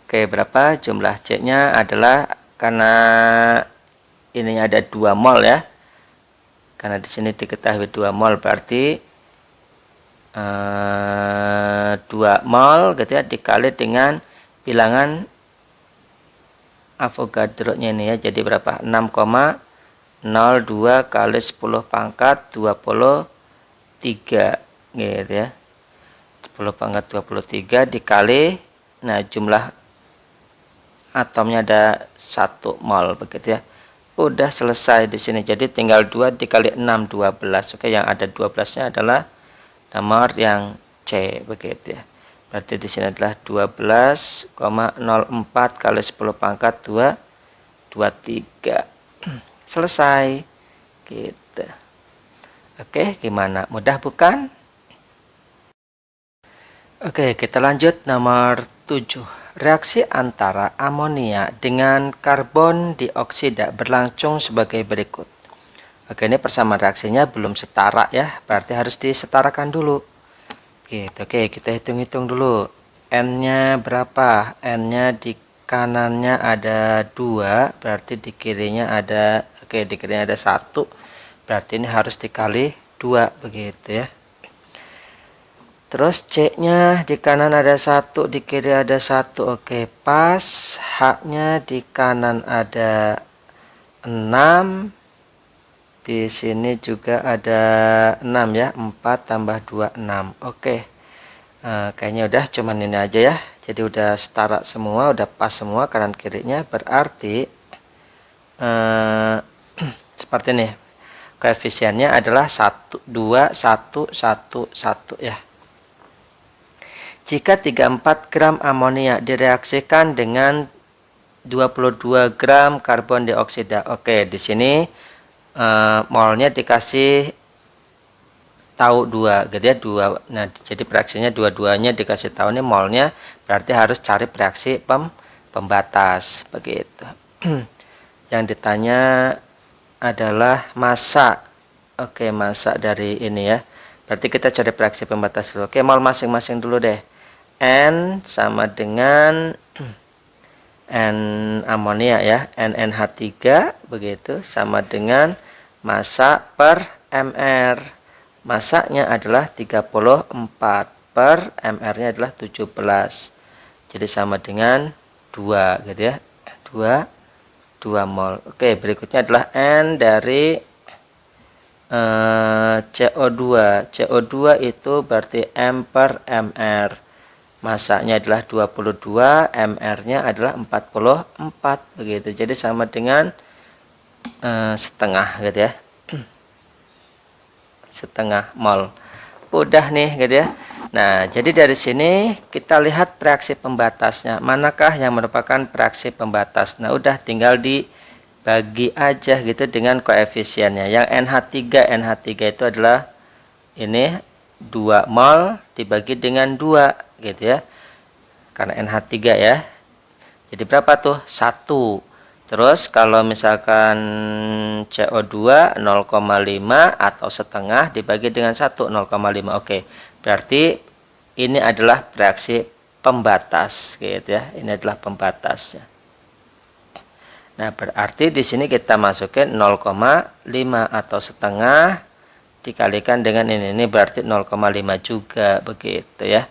oke, berapa jumlah C-nya adalah karena ini ada 2 mol ya. Karena di sini diketahui 2 mol berarti 2 mol gitu ya dikali dengan bilangan Avogadro-nya ini ya. Jadi berapa? 6,02 kali 10 pangkat 23 gitu ya. 10 pangkat 23 dikali, nah jumlah atomnya ada 1 mol begitu ya. Udah selesai di sini. Jadi tinggal 2 dikali 6, 12. Oke, yang ada 12-nya adalah nomor yang C begitu ya. Berarti di sini adalah 12,04 kali 10 pangkat 23. Selesai gitu. Oke, gimana? Mudah bukan? Oke, kita lanjut nomor 7. Reaksi antara amonia dengan karbon dioksida berlangsung sebagai berikut. Oke, ini persamaan reaksinya belum setara ya, berarti harus disetarakan dulu. Gitu. Oke, kita hitung-hitung dulu. N-nya berapa? N-nya di kanannya ada 2, berarti di kirinya ada, oke, di kirinya ada 1. Berarti ini harus dikali 2 begitu ya. Terus C-nya di kanan ada 1, di kiri ada 1. Oke, pas. H-nya di kanan ada 6. Di sini juga ada 6 ya. 4 tambah 2, 6. Oke. Kayaknya udah cuman ini aja ya. Jadi udah setara semua, udah pas semua kanan kirinya. Berarti seperti ini. Koefisiennya adalah 1, 2, 1, 1, 1 ya. Jika 34 gram amonia direaksikan dengan 22 gram karbon dioksida. Oke, di sini molnya dikasih tahu 2 gitu ya, 2. Nah, jadi reaksinya dua-duanya dikasih tahu nih molnya, berarti harus cari reaksi pembatas begitu. Yang ditanya adalah massa. Oke, massa dari ini ya. Berarti kita cari reaksi pembatas dulu. Oke, mol masing-masing dulu deh. N sama dengan N amonia ya, NNH3 begitu, sama dengan massa per mR. Massanya adalah 34 per mR-nya adalah 17. Jadi sama dengan 2 gitu ya. 2 mol. Oke, berikutnya adalah N dari CO2. CO2 itu berarti M per mR. Massanya adalah 22, mR-nya adalah 44 begitu. Jadi sama dengan setengah gitu ya. Setengah mol. Udah nih gitu ya. Nah, jadi dari sini kita lihat reaksi pembatasnya. Manakah yang merupakan reaksi pembatas? Nah, udah tinggal dibagi aja gitu dengan koefisiennya. Yang NH3 itu adalah ini 2 mol dibagi dengan 2 gitu ya. Karena NH3 ya. Jadi berapa tuh? 1. Terus kalau misalkan CO2 0,5 atau setengah dibagi dengan 1 0,5. Oke. Berarti ini adalah reaksi pembatas gitu ya. Ini adalah pembatasnya. Nah, berarti di sini kita masukin 0,5 atau setengah dikalikan dengan ini berarti 0,5 juga begitu ya.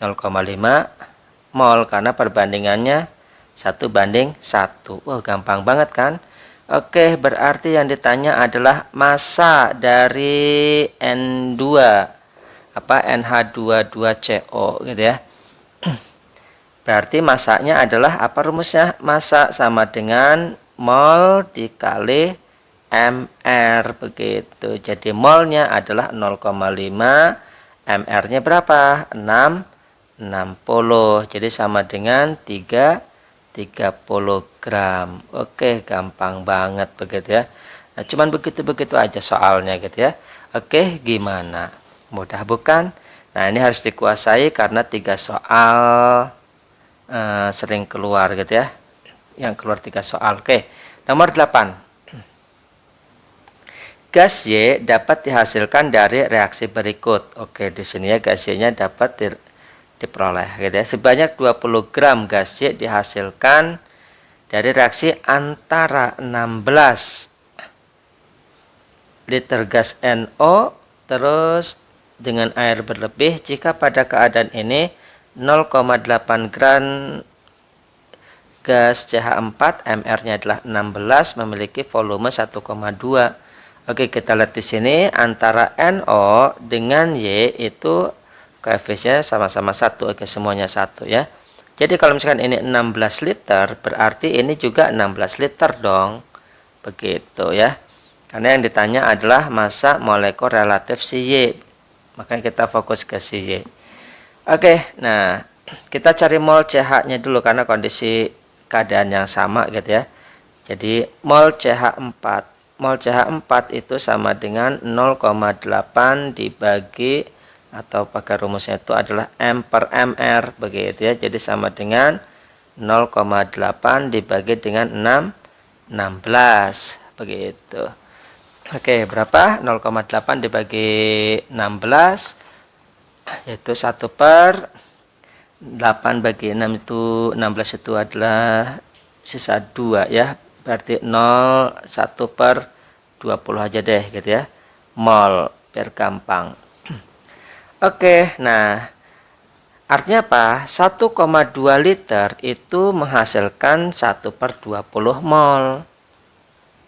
0,5 mol karena perbandingannya 1:1. Wah, gampang banget kan? Oke, berarti yang ditanya adalah massa dari N2 NH22CO gitu ya. Berarti massanya adalah apa rumusnya? Massa sama dengan mol dikali mr begitu. Jadi molnya adalah 0,5, mr-nya berapa? 60. Jadi sama dengan 30 gram. Oke, gampang banget begitu ya. Nah, cuman begitu-begitu aja soalnya gitu ya. Oke, gimana? Mudah bukan? Nah, ini harus dikuasai karena 3 soal sering keluar gitu ya. Yang keluar 3 soal. Oke, nomor 8. Gas Y dapat dihasilkan dari reaksi berikut. Oke, di sini ya gas Y-nya dapat diperoleh gitu ya. Sebanyak 20 gram gas Y dihasilkan dari reaksi antara 16 liter gas NO terus dengan air berlebih jika pada keadaan ini 0,8 gram gas CH4 mr-nya adalah 16 memiliki volume 1,2. Oke, kita lihat di sini antara NO dengan Y itu koefisiennya sama-sama 1. Oke, semuanya 1 ya. Jadi kalau misalkan ini 16 liter, berarti ini juga 16 liter dong. Begitu ya. Karena yang ditanya adalah massa molekul relatif si Y. Makanya kita fokus ke si Y. Oke, nah kita cari mol CH-nya dulu karena kondisi keadaan yang sama gitu ya. Jadi mol CH4. Mol CH4 itu sama dengan 0,8 dibagi atau pakai rumusnya itu adalah M per MR begitu ya. Jadi sama dengan 0,8 dibagi dengan 16 begitu. Oke, berapa? 0,8 dibagi 16 yaitu 1 per 8 bagi 6 itu 16 itu adalah sisa 2 ya. Berarti 0 1 per 20 aja deh gitu ya. Mol biar gampang. Oke, nah artinya apa? 1,2 liter itu menghasilkan 1 per 20 mol.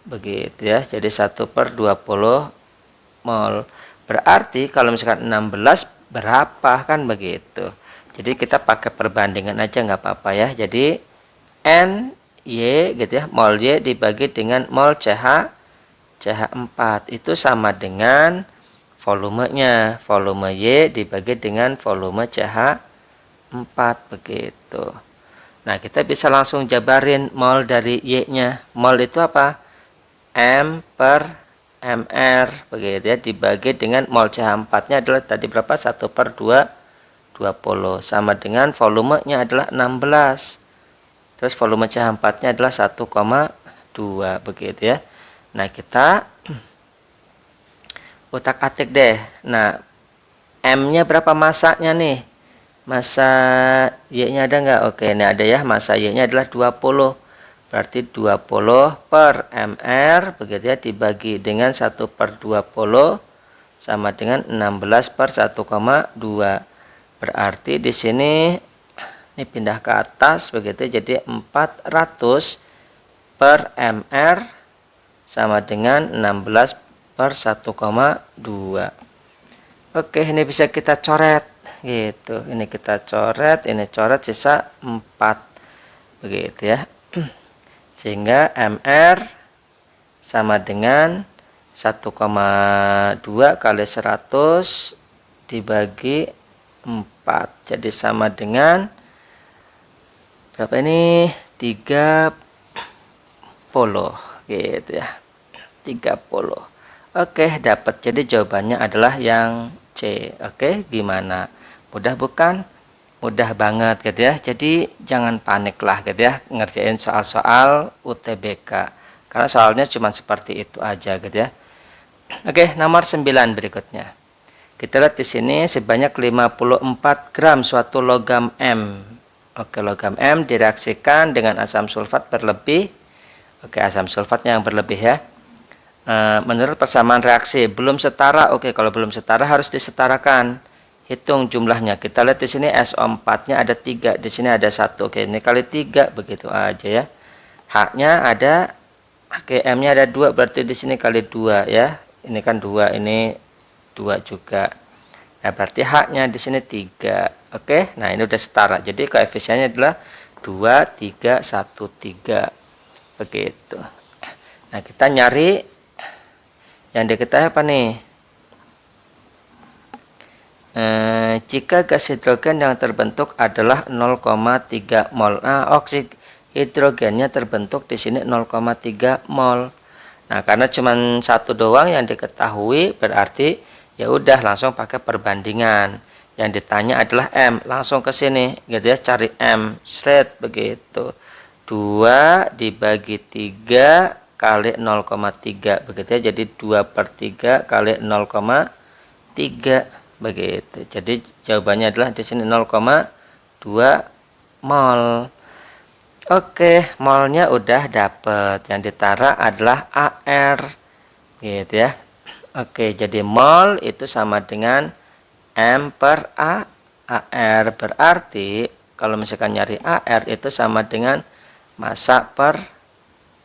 Begitu ya, jadi 1 per 20 mol. Berarti kalau misalkan 16 berapa kan begitu. Jadi kita pakai perbandingan aja nggak apa-apa ya. Jadi N, Y gitu ya, mol Y dibagi dengan mol CH4 itu sama dengan volumenya, volume Y dibagi dengan volume CH4 begitu. Nah, kita bisa langsung jabarin mol dari Y-nya. Mol itu apa? M per MR begitu ya, dibagi dengan mol CH4-nya adalah tadi berapa? 1 per 20 sama dengan volumenya adalah 16. Terus volume CH4-nya adalah 1,2 begitu ya. Nah, kita utak-atik deh. Nah, M-nya berapa massanya nih? Massa Y-nya ada nggak? Oke, ini ada ya. Massa Y-nya adalah 20. Berarti 20 per MR begitu ya, dibagi dengan 1 per 20 sama dengan 16 per 1,2. Berarti di sini ini pindah ke atas begitu, jadi 400 per MR sama dengan 16 per 1,2. Oke, ini bisa kita coret gitu. Ini kita coret, ini coret, sisa 4 begitu ya. Sehingga MR sama dengan 1,2 kali 100 dibagi 4. Jadi sama dengan berapa ini? 30 gitu ya. 30. Oke, dapat. Jadi jawabannya adalah yang C. Oke, gimana? Mudah bukan? Mudah banget gitu ya. Jadi jangan panik lah gitu ya ngerjain soal-soal UTBK. Karena soalnya cuma seperti itu aja gitu ya. Oke, nomor 9 berikutnya. Kita lihat di sini sebanyak 54 gram suatu logam M. Oke, logam M direaksikan dengan asam sulfat berlebih. Oke, asam sulfatnya yang berlebih ya. Menurut persamaan reaksi belum setara. Oke, kalau belum setara harus disetarakan. Hitung jumlahnya. Kita lihat di sini SO4-nya ada 3, di sini ada 1. Oke, ini kali 3 begitu aja ya. H-nya ada, oke, M-nya ada 2, berarti di sini kali 2 ya. Ini kan 2, ini 2 juga. Nah, berarti H-nya di sini 3. Oke, nah ini udah setara. Jadi koefisiennya adalah 2, 3, 1, 3. Begitu. Nah, kita nyari yang diketahui apa nih? Jika gas hidrogen yang terbentuk adalah 0,3 mol. Nah, hidrogennya terbentuk di sini 0,3 mol. Nah, karena cuma satu doang yang diketahui, berarti ya udah langsung pakai perbandingan. Yang ditanya adalah M, langsung ke sini gitu ya, cari M, straight begitu. 2 dibagi 3 kali 0,3 begitu ya, jadi 2/3 kali 0,3 begitu. Jadi jawabannya adalah di sini 0,2 mol. Oke, molnya udah dapet. Yang ditara adalah AR gitu ya. Oke, jadi mol itu sama dengan M per A. AR berarti kalau misalkan nyari AR itu sama dengan massa per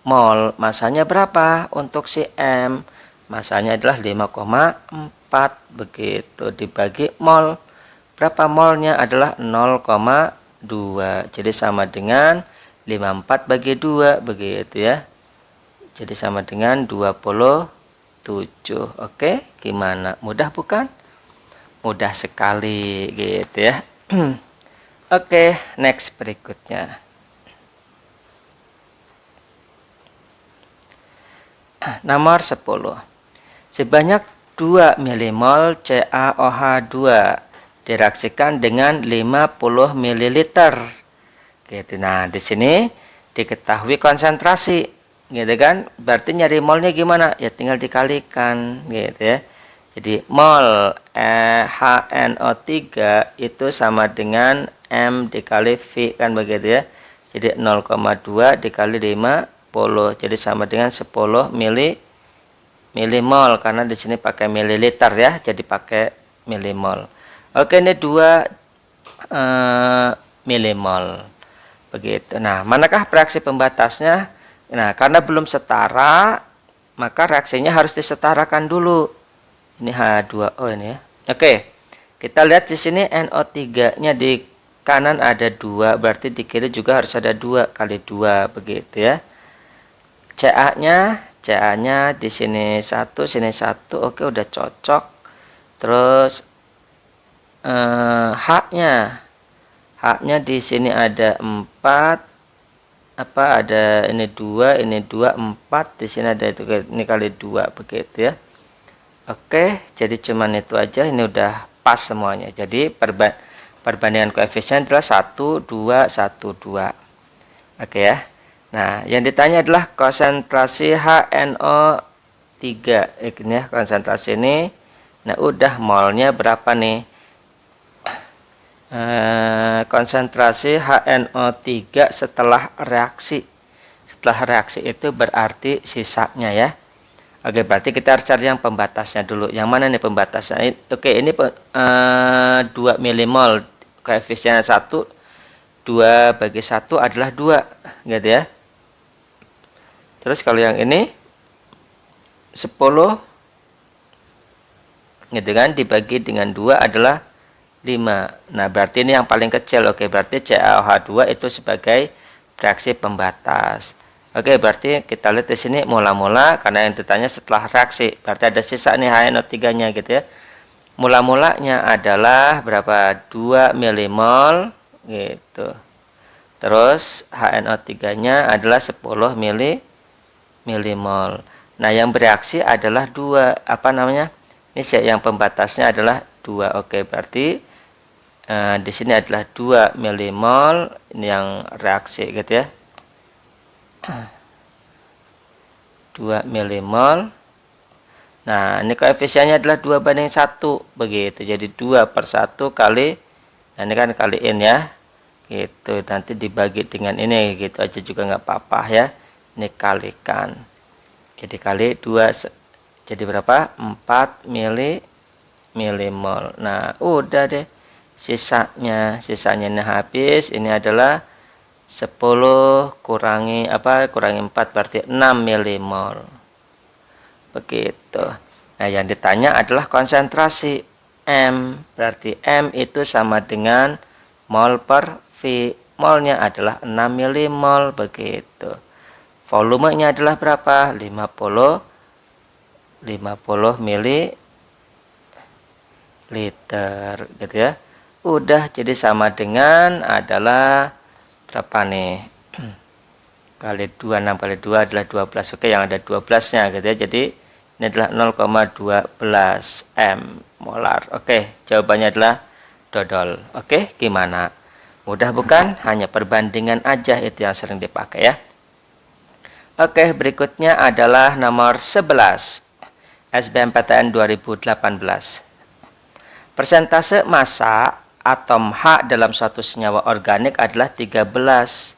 mol. Masanya berapa untuk si M? Masanya adalah 5,4 begitu, dibagi mol. Berapa molnya? Adalah 0,2. Jadi sama dengan 54 bagi 2 begitu ya. Jadi sama dengan 27. Oke, gimana? Mudah bukan? Mudah sekali gitu ya. Oke, next berikutnya. Nomor 10. Sebanyak 2 milimol CaOH2 direaksikan dengan 50 ml. Gitu. Nah, di sini diketahui konsentrasi, gitu kan? Berarti nyari molnya gimana? Ya tinggal dikalikan, gitu ya. Jadi mol HNO3 itu sama dengan M dikali V kan begitu ya. Jadi 0,2 dikali 50, jadi sama dengan 10 milimol karena di sini pakai mililiter ya, jadi pakai milimol. Oke, ini 2 milimol. Begitu. Nah, manakah reaksi pembatasnya? Nah, karena belum setara, maka reaksinya harus disetarakan dulu. Ini H2O ini ya. Oke. Kita lihat di sini NO3-nya di kanan ada 2, berarti di kiri juga harus ada 2 kali 2 begitu ya. CA-nya di sini 1, sini 1. Oke, udah cocok. Terus H-nya di sini ada 4. Ada ini 2, ini 2, 4. Di sini ada itu, ini kali 2 begitu ya. Oke, jadi cuman itu aja, ini udah pas semuanya. Jadi perbandingan koefisien adalah 1, 2, 1, 2. Oke ya. Nah, yang ditanya adalah konsentrasi HNO3. Ini ya, konsentrasi ini. Nah, udah molnya berapa nih? Konsentrasi HNO3 setelah reaksi. Setelah reaksi itu berarti sisanya ya. Oke, berarti kita harus cari yang pembatasnya dulu. Yang mana nih pembatasnya? Oke, ini 2 milimol. Koefisiennya 1. 2 bagi 1 adalah 2. Gitu ya. Terus kalau yang ini 10 gitu kan, dibagi dengan 2 adalah 5. Nah, berarti ini yang paling kecil. Oke, berarti CaOH2 itu sebagai reaksi pembatas. Oke, berarti kita lihat di sini mula-mula karena yang ditanya setelah reaksi. Berarti ada sisa nih HNO3-nya gitu ya. Mula-mulanya adalah berapa? 2 milimol gitu. Terus HNO3-nya adalah 10 milimol. Nah, yang bereaksi adalah 2, apa namanya? Ini yang pembatasnya adalah 2. Oke, berarti di sini adalah 2 milimol ini yang reaksi gitu ya. 2 milimol. Nah, ini koefisiennya adalah 2:1 begitu. Jadi 2/1 kali, nah ini kan kaliin ya. Gitu, nanti dibagi dengan ini gitu aja juga nggak apa-apa ya. Ini kalikan. Jadi kali 2, jadi berapa? 4 milimol. Nah, udah deh. Sisanya ini habis. Ini adalah 10 kurangi 4 berarti 6 milimol. Begitu. Nah, yang ditanya adalah konsentrasi M. Berarti M itu sama dengan mol per V. Molnya adalah 6 milimol begitu. Volumenya adalah berapa? 50 mililiter gitu ya. Udah, jadi sama dengan adalah berapa nih? Kali 2, 6 kali 2 adalah 12. Oke, yang ada 12-nya gitu ya. Jadi ini adalah 0,12 M molar. Oke, jawabannya adalah dodol. Oke, gimana? Mudah bukan? Hanya perbandingan aja itu yang sering dipakai ya. Oke, berikutnya adalah nomor 11. SBMPTN 2018. Persentase massa atom H dalam suatu senyawa organik adalah 13.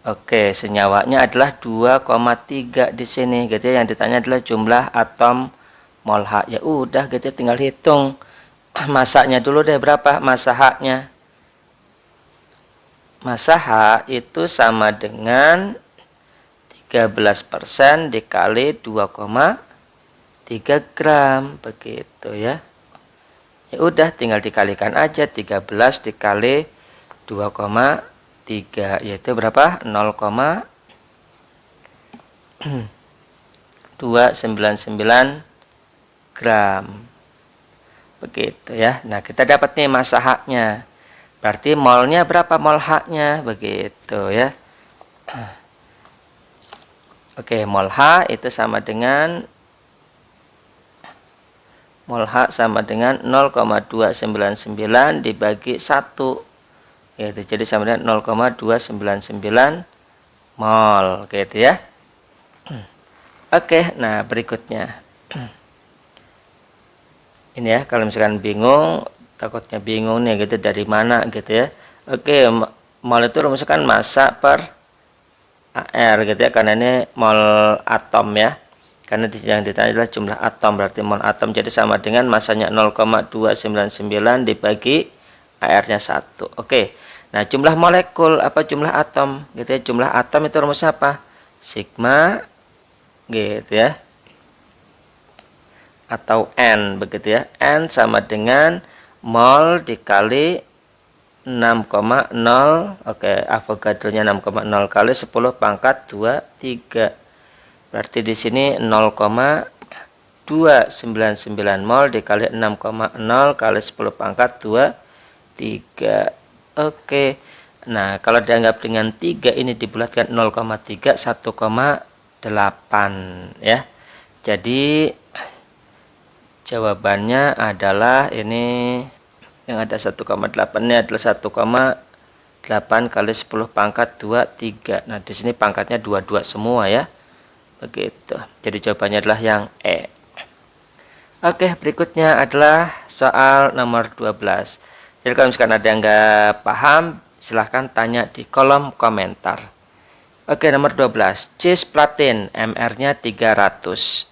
Oke, senyawanya adalah 2,3 di sini gitu ya. Yang ditanya adalah jumlah atom mol H. Ya udah gitu ya, tinggal hitung masanya dulu deh, berapa massa H-nya. Massa H itu sama dengan 13% dikali 2,3 gram begitu ya. Ya udah, tinggal dikalikan aja 13 dikali 2,3 yaitu berapa? 0,299 gram. Begitu ya. Nah, kita dapat nih massa H-nya. Berarti molnya berapa mol H-nya? Begitu ya. Oke, mol H itu sama dengan mol H sama dengan 0,299 dibagi 1. Gitu. Jadi sama dengan 0,299 mol gitu ya. Oke, nah berikutnya. Ini ya, kalau misalkan bingung, takutnya bingung nih gitu dari mana gitu ya. Oke, mol itu misalkan massa per AR gitu ya, karena ini mol atom ya. Karena yang ditanya adalah jumlah atom, berarti mol atom jadi sama dengan masanya 0,299 dibagi AR-nya 1. Oke. Nah, jumlah molekul apa jumlah atom gitu ya. Jumlah atom itu rumusnya apa? Sigma gitu ya. Atau N begitu ya. N sama dengan mol dikali 6,0. Oke, Avogadro-nya 6,0 kali 10 pangkat 23. Berarti di sini 0,299 mol dikali 6,0 kali 10 pangkat 23. Oke. Nah, kalau dianggap dengan 3 ini dibulatkan 0,3 1,8 ya. Jadi jawabannya adalah ini yang ada 1,8 ini adalah 1,8 kali 10 pangkat 23. Nah, di sini pangkatnya 22 semua ya. Begitu. Jadi jawabannya adalah yang E. Oke, berikutnya adalah soal nomor 12. Jadi kalau misalkan ada yang nggak paham, silahkan tanya di kolom komentar. Oke, nomor 12. Cisplatin, MR-nya 300.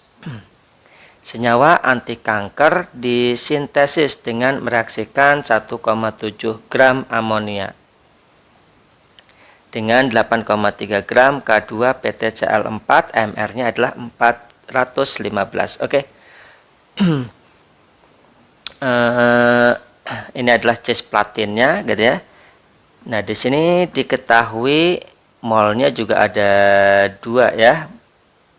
Senyawa anti kanker disintesis dengan mereaksikan 1,7 gram amonia dengan 8,3 gram K2 PtCl4, MR-nya adalah 415. Oke. Ini adalah cisplatinnya gitu ya. Nah, di sini diketahui molnya juga ada 2 ya,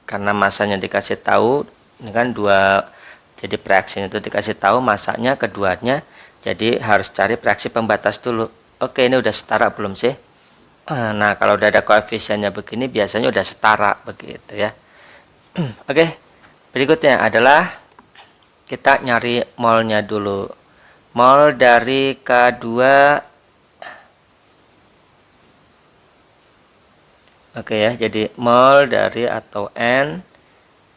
karena masanya dikasih tahu. Ini kan 2, jadi reaksinya itu dikasih tahu masanya keduanya, jadi harus cari reaksi pembatas dulu. Oke, ini udah setara belum sih? Nah, kalau udah ada koefisiennya begini biasanya udah setara begitu ya. Oke, berikutnya adalah kita nyari molnya dulu. Mol dari K2. Oke ya, jadi mol dari atau N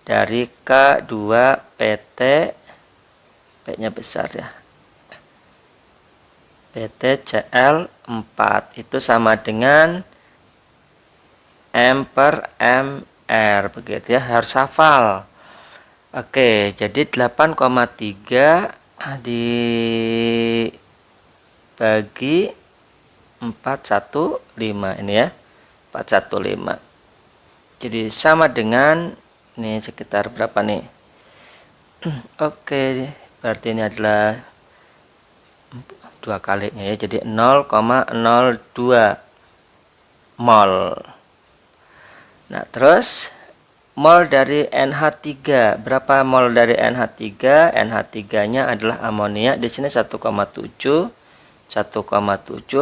dari K2PT, P-nya besar ya, PtCl4 itu sama dengan M per MR begitu ya, harus hafal. Oke, jadi 8,3 dibagi 415 ini ya, 415. Jadi sama dengan ini sekitar berapa nih? Oke, berarti ini adalah 2 kalinya ya, jadi 0,02 mol. Nah, terus mol dari NH3, berapa mol dari NH3? NH3-nya adalah amonia, di sini 1,7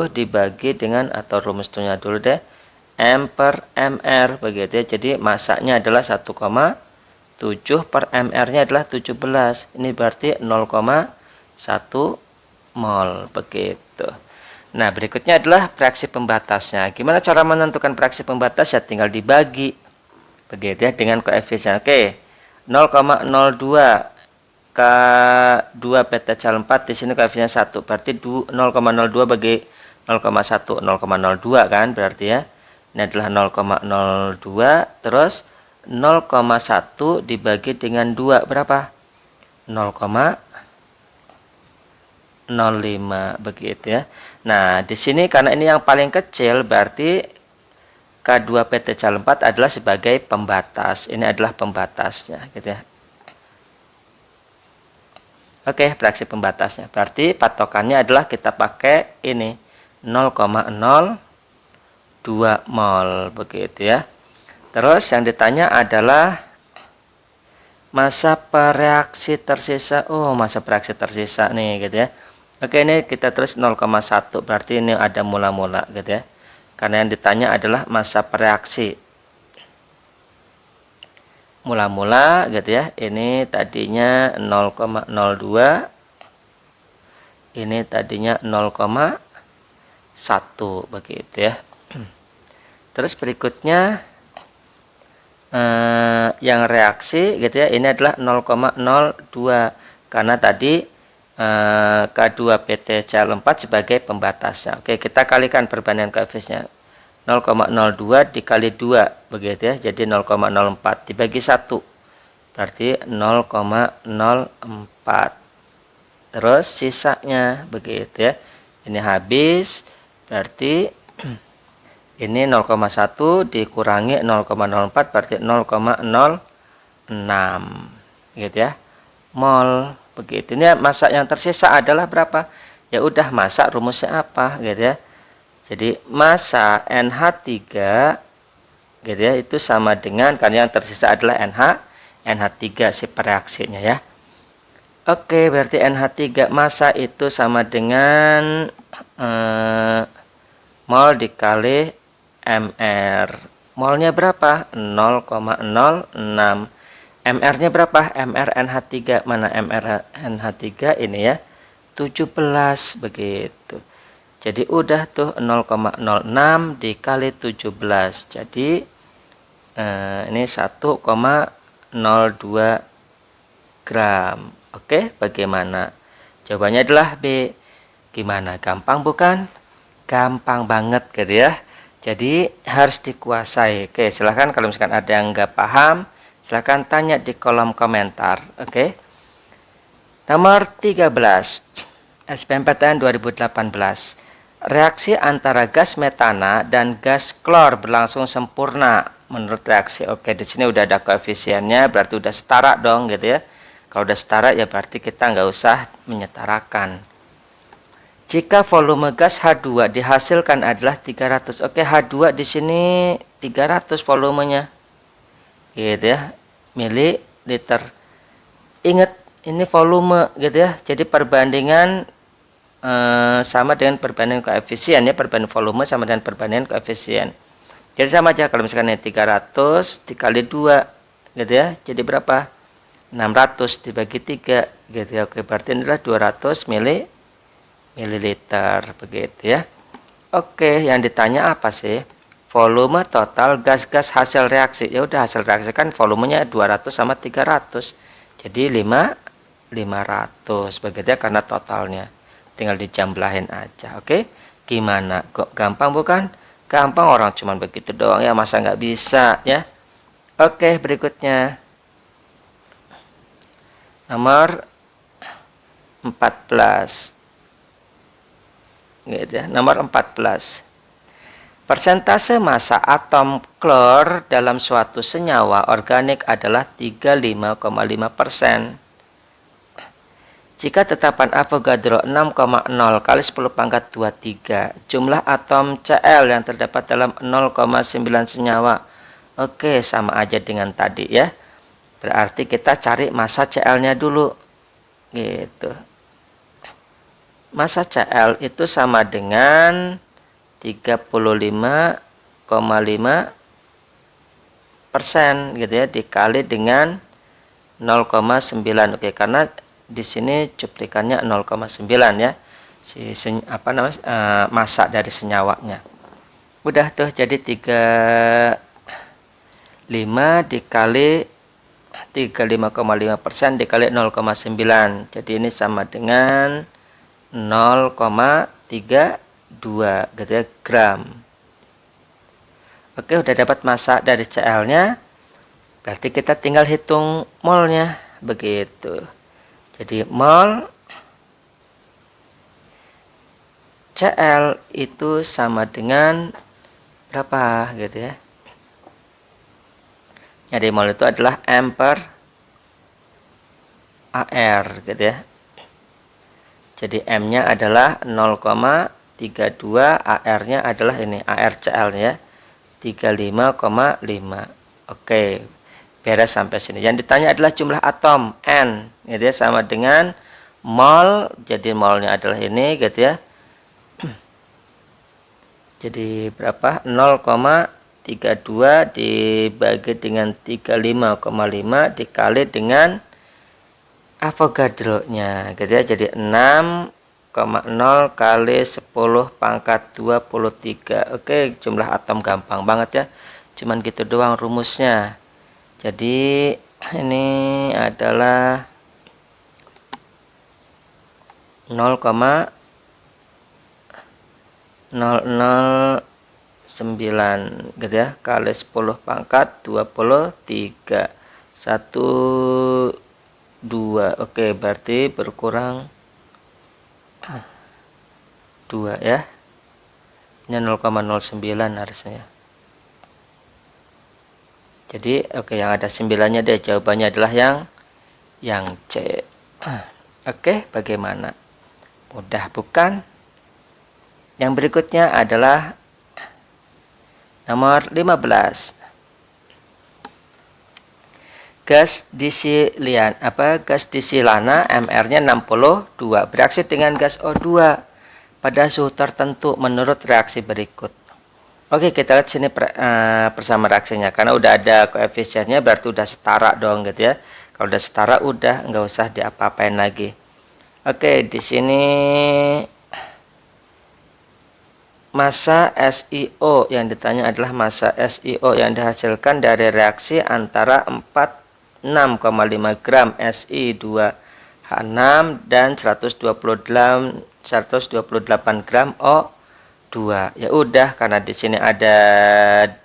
dibagi dengan, atau rumusnya dulu deh, M per MR begitu ya. Jadi masanya adalah 1,7 per MR-nya adalah 17. Ini berarti 0,1 mol begitu. Nah, berikutnya adalah reaksi pembatasnya. Gimana cara menentukan reaksi pembatas? Ya tinggal dibagi begitu ya dengan koefisien. Oke, 0,02 K2 PtCl4 di sini koefisien 1. Berarti 0,02 bagi 0,1, 0,02 kan berarti ya. Ini adalah 0,02, terus 0,1 dibagi dengan 2 berapa? 0,05 begitu ya. Nah, di sini karena ini yang paling kecil berarti K2 PtCl4 adalah sebagai pembatas. Ini adalah pembatasnya gitu ya. Oke, reaksi pembatasnya. Berarti patokannya adalah kita pakai ini 0,02 mol begitu ya. Terus yang ditanya adalah masa reaksi tersisa. Oh, masa reaksi tersisa nih gitu ya. Oke, ini kita tulis 0,1, berarti ini ada mula-mula gitu ya. Karena yang ditanya adalah masa reaksi. Mula-mula gitu ya. Ini tadinya 0,02. Ini tadinya 0,1 begitu ya. Terus berikutnya yang reaksi gitu ya, ini adalah 0,02 karena tadi K2 PtCl4 sebagai pembatasnya. Oke, kita kalikan perbandingan koefisiennya. 0,02 dikali 2 begitu ya, jadi 0,04 dibagi 1 berarti 0,04. Terus sisanya begitu ya, ini habis berarti ini 0,1 dikurangi 0,04 berarti 0,06 gitu ya, mol begitu. Ini massa yang tersisa adalah berapa? Ya udah, massa rumusnya apa gitu ya. Jadi massa NH3 gitu ya, itu sama dengan, karena yang tersisa adalah NH3 si reaksinya ya. Oke, berarti NH3 massa itu sama dengan mol dikali MR. Molnya berapa? 0,06. MR-nya berapa? MR NH3. Mana MR NH3 ini ya? 17 begitu. Jadi udah tuh 0,06 dikali 17. Jadi ini 1,02 gram. Oke, bagaimana? Jawabannya adalah B. Gimana? Gampang bukan? Gampang banget gitu ya. Jadi harus dikuasai. Oke, silahkan kalau misalkan ada yang nggak paham, silahkan tanya di kolom komentar. Oke. Nomor 13. SBMPTN 2018. Reaksi antara gas metana dan gas klor berlangsung sempurna menurut reaksi. Oke, di sini udah ada koefisiennya, berarti udah setara dong gitu ya. Kalau udah setara ya berarti kita nggak usah menyetarakan. Jika volume gas H2 dihasilkan adalah 300. Oke, H2 di sini 300 volumenya. Gitu ya. Mililiter. Ingat, ini volume gitu ya. Jadi perbandingan sama dengan perbandingan koefisien ya. Perbandingan volume sama dengan perbandingan koefisien. Jadi sama aja kalau misalkan ini 300 dikali 2 gitu ya. Jadi berapa? 600 dibagi 3 gitu ya. Oke, berarti ini adalah 200 mililiter begitu ya. Oke, yang ditanya apa sih? Volume total gas-gas hasil reaksi. Ya udah, hasil reaksi kan volumenya 200 sama 300. Jadi 500 begitu ya, karena totalnya. Tinggal dijamblahin aja. Oke. Gimana? Kok gampang bukan? Gampang, orang cuman begitu doang ya, masa nggak bisa ya. Oke, berikutnya. Nomor 14. Gitu ya. Nomor 14. Persentase massa atom klor dalam suatu senyawa organik adalah 35,5%. Jika tetapan Avogadro 6,0 kali 10 pangkat 23, jumlah atom Cl yang terdapat dalam 0,9 senyawa. Oke, sama aja dengan tadi ya. Berarti kita cari massa Cl-nya dulu. Gitu. Massa Cl itu sama dengan 35,5% gitu ya, dikali dengan 0,9. Oke, karena di sini cuplikannya 0,9 ya. Massa dari senyawanya. Udah tuh, jadi 35 dikali 35,5% dikali 0,9. Jadi ini sama dengan 0,32 gitu ya, gram. Oke, udah dapat massa dari Cl-nya. Berarti kita tinggal hitung molnya begitu. Jadi mol Cl itu sama dengan berapa gitu ya. Jadi mol itu adalah M per AR gitu ya. Jadi M-nya adalah 0,32, AR-nya adalah ini, ARCL ya, 35,5. Oke, beres sampai sini. Yang ditanya adalah jumlah atom N, gitu ya, sama dengan mol. Jadi molnya adalah ini, gitu ya. Jadi berapa? 0,32 dibagi dengan 35,5 dikali dengan Avogadro-nya gitu ya. Jadi 6,0 kali 10 pangkat 23. Oke, jumlah atom gampang banget ya. Cuman gitu doang rumusnya. Jadi ini adalah 0,009 gitu ya, kali 10 pangkat 23. 1 2. Oke, berarti berkurang 2 ya. Ini 0,09 harusnya. Jadi oke, yang ada 9-nya deh, jawabannya adalah yang C. Oke, bagaimana? Mudah bukan? Yang berikutnya adalah nomor 15. Gas disilana MR-nya 62 bereaksi dengan gas O2 pada suhu tertentu menurut reaksi berikut. Oke, kita lihat sini bersama reaksinya. Karena udah ada koefisiennya, berarti udah setara dong gitu ya. Kalau udah setara, udah nggak usah diapa-apain lagi. Oke, di sini massa SiO yang ditanya adalah massa SiO yang dihasilkan dari reaksi antara 6,5 gram Si2H6 dan 128 gram O2. Ya udah, karena di sini ada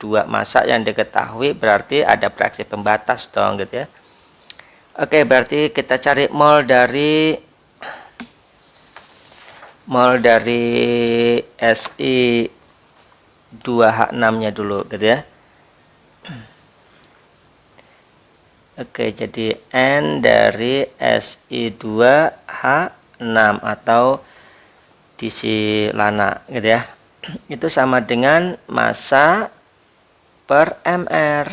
dua massa yang diketahui, berarti ada reaksi pembatas dong gitu ya. Oke, berarti kita cari mol dari Si2H6-nya dulu gitu ya. Oke, jadi N dari Si2H6 atau disilana gitu ya. Itu sama dengan massa per mr.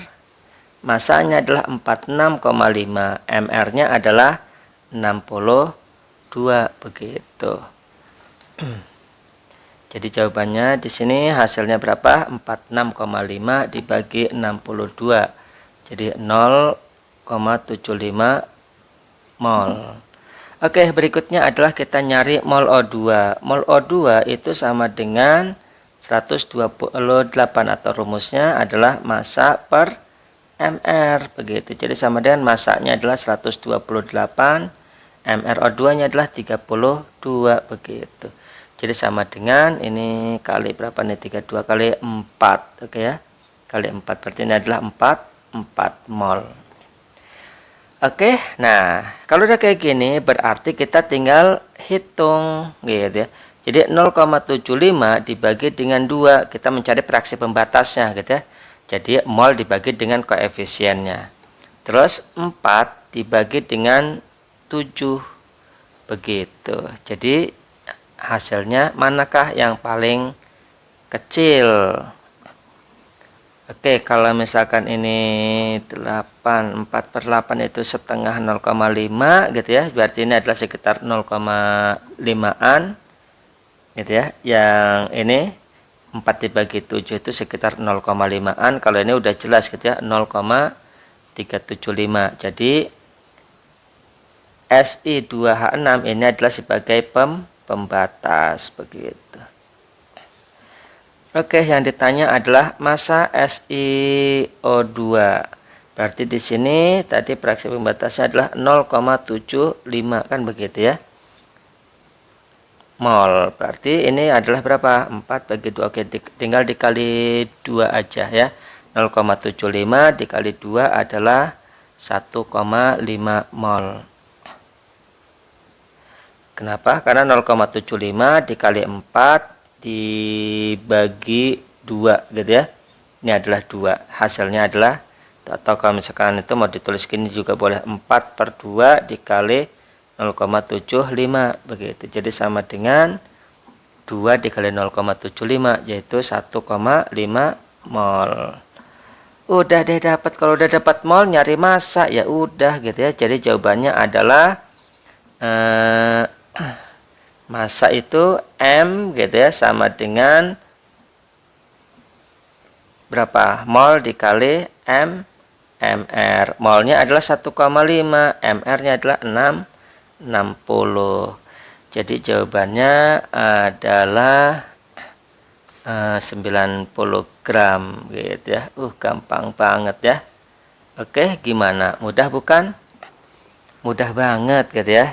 Masanya adalah 46,5, mr-nya adalah 62 begitu. Jadi jawabannya di sini hasilnya berapa? 46,5 dibagi 62. Jadi 0,75 mol. Oke, berikutnya adalah kita nyari mol O2. Mol O2 itu sama dengan 128 atau rumusnya adalah massa per mr begitu. Jadi sama dengan massanya adalah 128, mr O2-nya adalah 32 begitu. Jadi sama dengan ini kali berapa nih? 32 kali 4. Oke ya. Kali 4 berarti ini adalah 4 mol. Oke, nah kalau udah kayak gini berarti kita tinggal hitung gitu ya. Jadi 0,75 dibagi dengan 2, kita mencari fraksi pembatasnya gitu ya. Jadi mol dibagi dengan koefisiennya. Terus 4 dibagi dengan 7 begitu. Jadi hasilnya manakah yang paling kecil? Oke, kalau misalkan ini 4 per 8 itu setengah 0,5 gitu ya. Berarti ini adalah sekitar 0,5an gitu ya. Yang ini 4 dibagi 7 itu sekitar 0,5an. Kalau ini udah jelas gitu ya, 0,375. Jadi Si2H6 ini adalah sebagai pembatas begitu. Oke, yang ditanya adalah massa SiO2. Berarti di sini tadi fraksi pembatasnya adalah 0,75 kan begitu ya. Mol. Berarti ini adalah berapa? 4 bagi 2. Oke, tinggal dikali 2 aja ya. 0,75 dikali 2 adalah 1,5 mol. Kenapa? Karena 0,75 dikali 4 dibagi 2 gitu ya. Ini adalah 2. Hasilnya adalah, atau kalau misalkan itu mau ditulis gini juga boleh, 4 per 2 dikali 0,75 begitu. Jadi sama dengan 2 dikali 0,75 yaitu 1,5 mol. Udah deh dapat. Kalau udah dapat mol nyari massa ya udah gitu ya. Jadi jawabannya adalah massa itu M gitu ya, sama dengan berapa? Mol dikali mr. Molnya adalah 1,5, mr-nya adalah 60. Jadi jawabannya adalah 90 gram gitu ya. Gampang banget ya. Oke, gimana? Mudah bukan? Mudah banget gitu ya.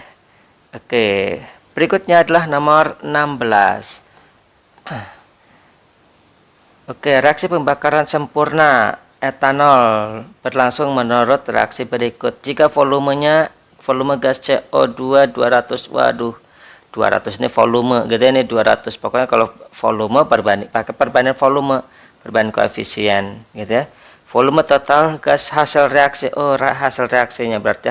Oke, berikutnya adalah nomor 16. Oke, reaksi pembakaran sempurna etanol berlangsung menurut reaksi berikut. Jika volume gas CO2 200, waduh, 200 ini volume gitu ya, ini 200. Pokoknya kalau volume pakai perbandingan volume, perbandingan koefisien gitu ya. Volume total gas hasil reaksi, hasil reaksinya berarti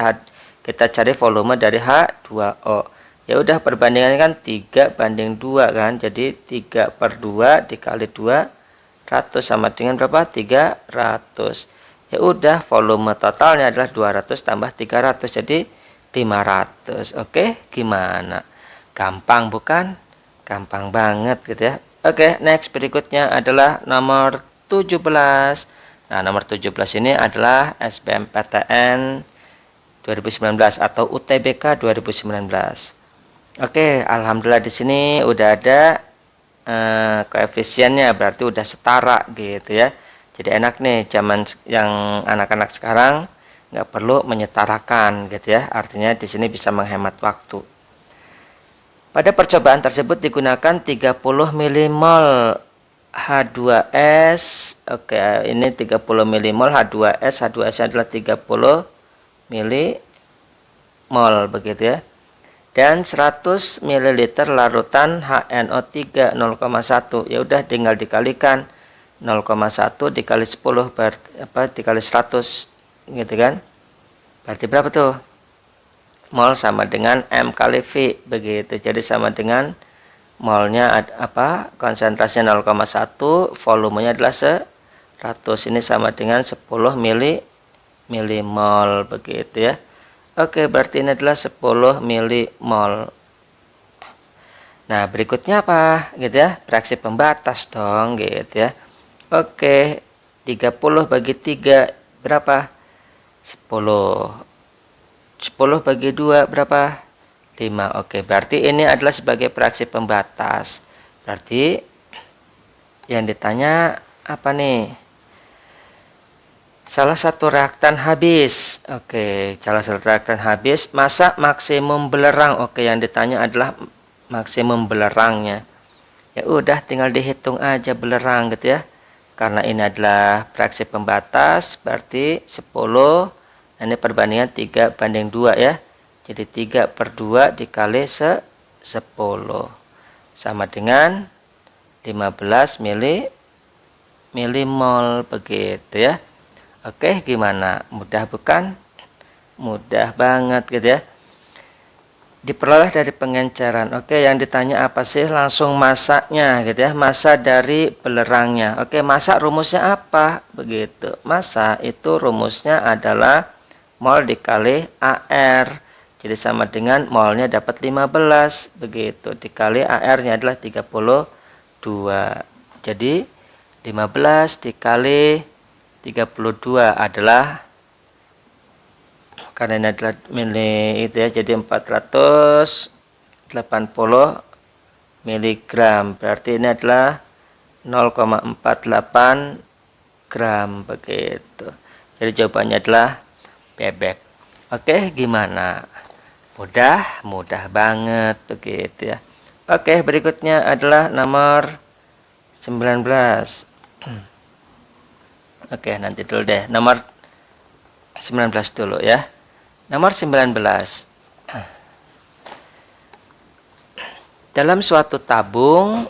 kita cari volume dari H2O. Ya udah, perbandingannya kan 3 banding 2 kan. Jadi 3 per 2 dikali 200 sama dengan berapa? 300. Ya udah, volume totalnya adalah 200 tambah 300 jadi 500. Oke, gimana? Gampang bukan? Gampang banget gitu ya. Oke, next berikutnya adalah nomor 17. Nah, nomor 17 ini adalah SBMPTN 2019 atau UTBK 2019. Oke, alhamdulillah di sini udah ada koefisiennya, berarti udah setara gitu ya. Jadi enak nih, zaman yang anak-anak sekarang nggak perlu menyetarakan gitu ya. Artinya di sini bisa menghemat waktu. Pada percobaan tersebut digunakan 30 milimol H2S. Oke, ini 30 milimol H2S. H2S adalah 30 milimol begitu ya. Dan 100 ml larutan HNO3 0,1. Ya udah, tinggal dikalikan 0,1 dikali 10 dikali 100 gitu kan. Berarti berapa tuh? Mol sama dengan M kali V begitu. Jadi sama dengan molnya apa? Konsentrasinya 0,1, volumenya adalah 100. Ini sama dengan 10 milimol begitu ya. Oke, berarti ini adalah 10 milimol. Nah, berikutnya apa? Gitu ya. Reaksi pembatas dong, gitu ya. Oke, 30 bagi 3 berapa? 10. 10 bagi 2 berapa? 5. Oke, berarti ini adalah sebagai reaksi pembatas. Berarti yang ditanya apa nih? Salah satu reaktan habis. Oke, salah satu reaktan habis. Masa maksimum belerang. Oke, yang ditanya adalah maksimum belerangnya. Ya udah, tinggal dihitung aja belerang gitu ya. Karena ini adalah reaksi pembatas, berarti 10. Nah, ini perbandingan 3:2 ya. Jadi 3/2 dikali 10 sama dengan 15 milimol begitu ya. Oke, gimana? Mudah bukan? Mudah banget gitu ya. Diperoleh dari pengenceran. Oke, yang ditanya apa sih? Langsung masanya gitu ya. Massa dari belerangnya. Oke, massa rumusnya apa? Begitu. Massa itu rumusnya adalah mol dikali AR. Jadi sama dengan molnya dapat 15. Begitu. Dikali AR-nya adalah 32. Jadi 15 dikali 32 adalah, karena ini adalah mili itu ya, jadi 480 miligram. Berarti ini adalah 0,48 gram begitu. Jadi jawabannya adalah bebek. Oke, gimana? Mudah banget begitu ya. Oke, berikutnya adalah nomor 19. Oke, nanti dulu deh. Nomor 19 dulu ya. Nomor 19. Dalam suatu tabung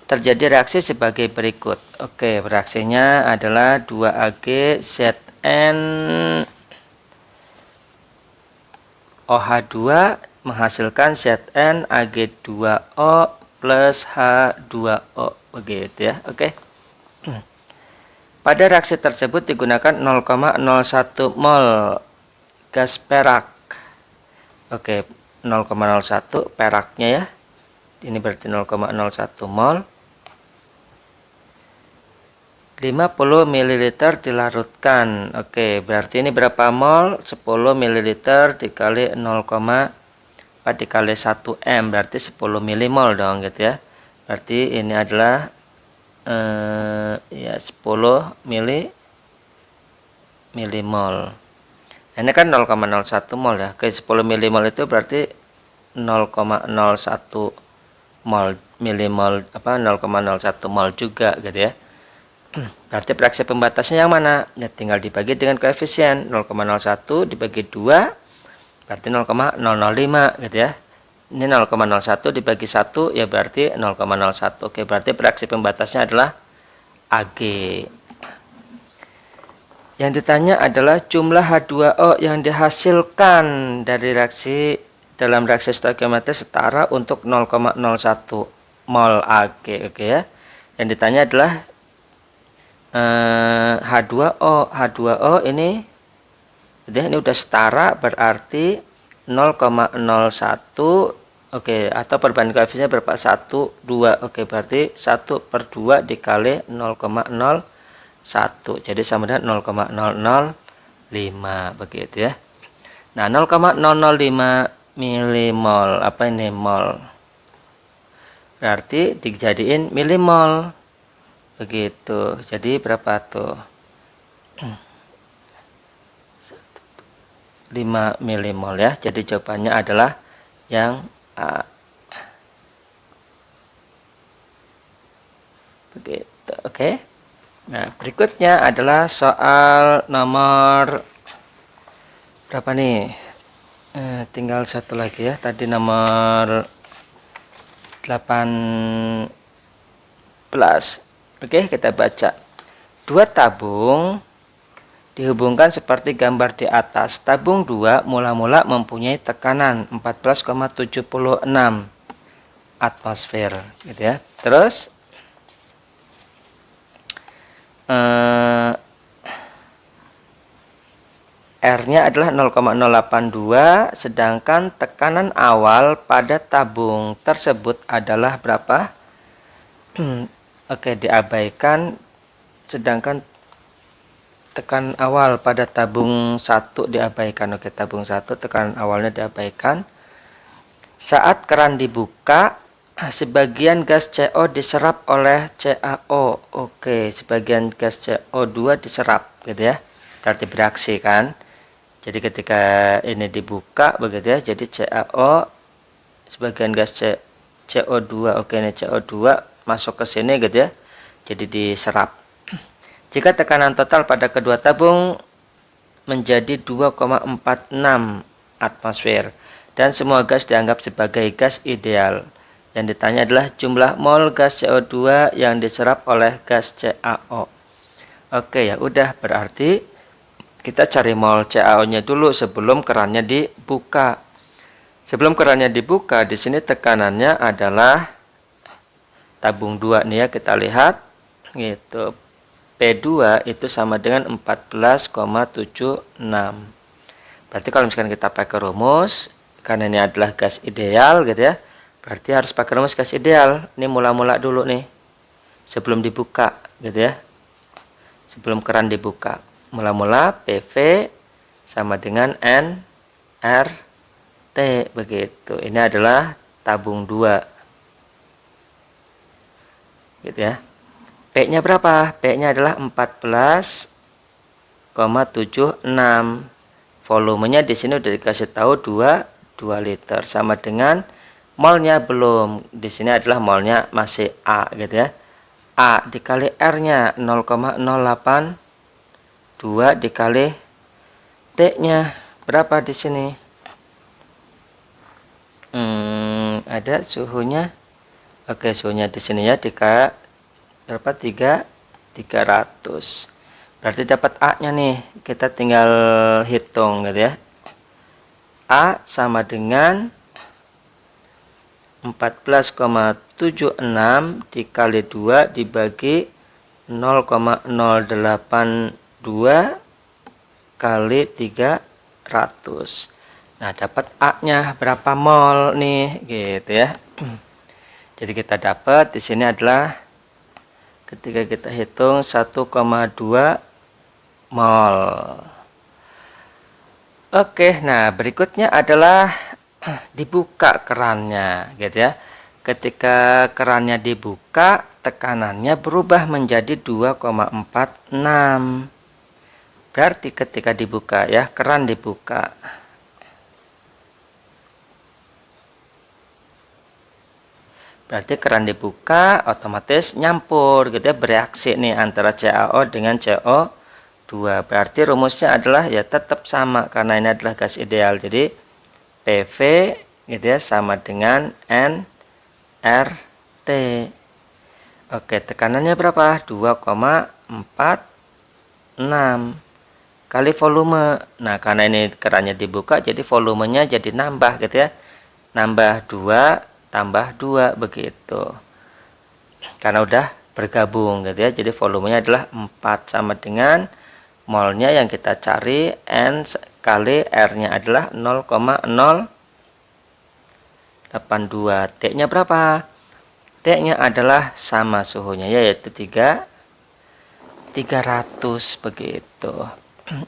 terjadi reaksi sebagai berikut. Oke, reaksinya adalah 2Ag Zn OH2 menghasilkan Zn Ag2O plus H2O begitu ya. Oke. Pada reaksi tersebut digunakan 0,01 mol gas perak. Oke, 0,01 peraknya ya. Ini berarti 0,01 mol. 50 ml dilarutkan. Oke, berarti ini berapa mol? 10 ml dikali 0,4 dikali 1 M, berarti 10 milimol dong gitu ya. Berarti ini adalah ya 10 milimol. Ini kan 0,01 mol ya. Oke, 10 milimol itu berarti 0,01 mol milimol apa 0,01 mol juga gitu ya. Berarti reaksi pembatasnya yang mana? Ya tinggal dibagi dengan koefisien 0,01 dibagi 2 berarti 0,005 gitu ya. Ini 0,01 dibagi 1 ya berarti 0,01. Oke, berarti reaksi pembatasnya adalah Ag. Yang ditanya adalah jumlah H2O yang dihasilkan dari reaksi dalam reaksi stoikiometri setara untuk 0,01 mol Ag. Oke ya. Yang ditanya adalah H2O. H2O ini udah setara berarti 0,01. Oke, atau perbandingan koefisiennya berapa? 1, 2. Oke, berarti 1/2 dikali 0,01. Jadi sama dengan 0,005 begitu ya. Nah, 0,005 milimol. Apa ini mol? Berarti dijadiin milimol. Begitu. Jadi berapa tuh? 5 milimol ya. Jadi jawabannya adalah yang A. Begitu, oke. Nah, berikutnya adalah soal nomor berapa nih? Tinggal satu lagi ya. Tadi nomor 18. Oke, kita baca. 2 tabung dihubungkan seperti gambar di atas. Tabung 2 mula-mula mempunyai tekanan 14,76 atmosfer gitu ya. Terus R-nya adalah 0,082, sedangkan tekanan awal pada tabung tersebut adalah berapa? Oke, diabaikan, sedangkan tekanan awal pada tabung 1 diabaikan. Oke, tabung 1 tekanan awalnya diabaikan. Saat keran dibuka, sebagian gas CO diserap oleh CaO. Oke, sebagian gas CO2 diserap gitu ya. Berarti bereaksi kan? Jadi ketika ini dibuka begitu ya, jadi CaO sebagian gas CO2, oke ini CO2 masuk ke sini gitu ya. Jadi diserap. Jika tekanan total pada kedua tabung menjadi 2,46 atmosfer dan semua gas dianggap sebagai gas ideal. Yang ditanya adalah jumlah mol gas CO2 yang diserap oleh gas CaO. Oke ya, udah berarti kita cari mol CaO-nya dulu sebelum kerannya dibuka. Sebelum kerannya dibuka, di sini tekanannya adalah tabung 2 nih ya, kita lihat gitu. P2 itu sama dengan 14,76. Berarti kalau misalkan kita pakai rumus, karena ini adalah gas ideal gitu ya, berarti harus pakai rumus gas ideal. Ini mula-mula dulu nih, sebelum dibuka gitu ya, sebelum keran dibuka. Mula-mula PV sama dengan nRT begitu. Ini adalah tabung 2. Gitu ya. P-nya berapa? P-nya adalah 14,76. Volumenya di sini udah dikasih tahu 2 liter sama dengan molnya belum. Di sini adalah molnya masih A gitu ya. A dikali R-nya 0,082 dikali T-nya berapa di sini? Ada suhunya. Oke, suhunya di sini ya berapa? 300. Berarti dapat A-nya nih. Kita tinggal hitung gitu ya. A sama dengan 14,76 dikali 2 dibagi 0,082 kali 300. Nah, dapat A-nya berapa mol nih gitu ya. Jadi kita dapat di sini adalah ketika kita hitung 1,2 mol. Oke, nah berikutnya adalah dibuka kerannya gitu ya. Ketika kerannya dibuka, tekanannya berubah menjadi 2,46. Berarti ketika dibuka ya, keran dibuka. Berarti keran dibuka otomatis nyampur gitu ya, bereaksi nih antara CaO dengan CO2. Berarti rumusnya adalah ya tetap sama karena ini adalah gas ideal. Jadi PV gitu ya sama dengan nRT. Oke, tekanannya berapa? 2,46 kali volume. Nah, karena ini kerannya dibuka jadi volumenya jadi nambah gitu ya. Nambah 2 tambah 2 begitu. Karena udah bergabung gitu ya. Jadi volumenya adalah 4 sama dengan molnya yang kita cari N kali R-nya adalah 0,082. T-nya berapa? T-nya adalah sama suhunya yaitu 300 begitu.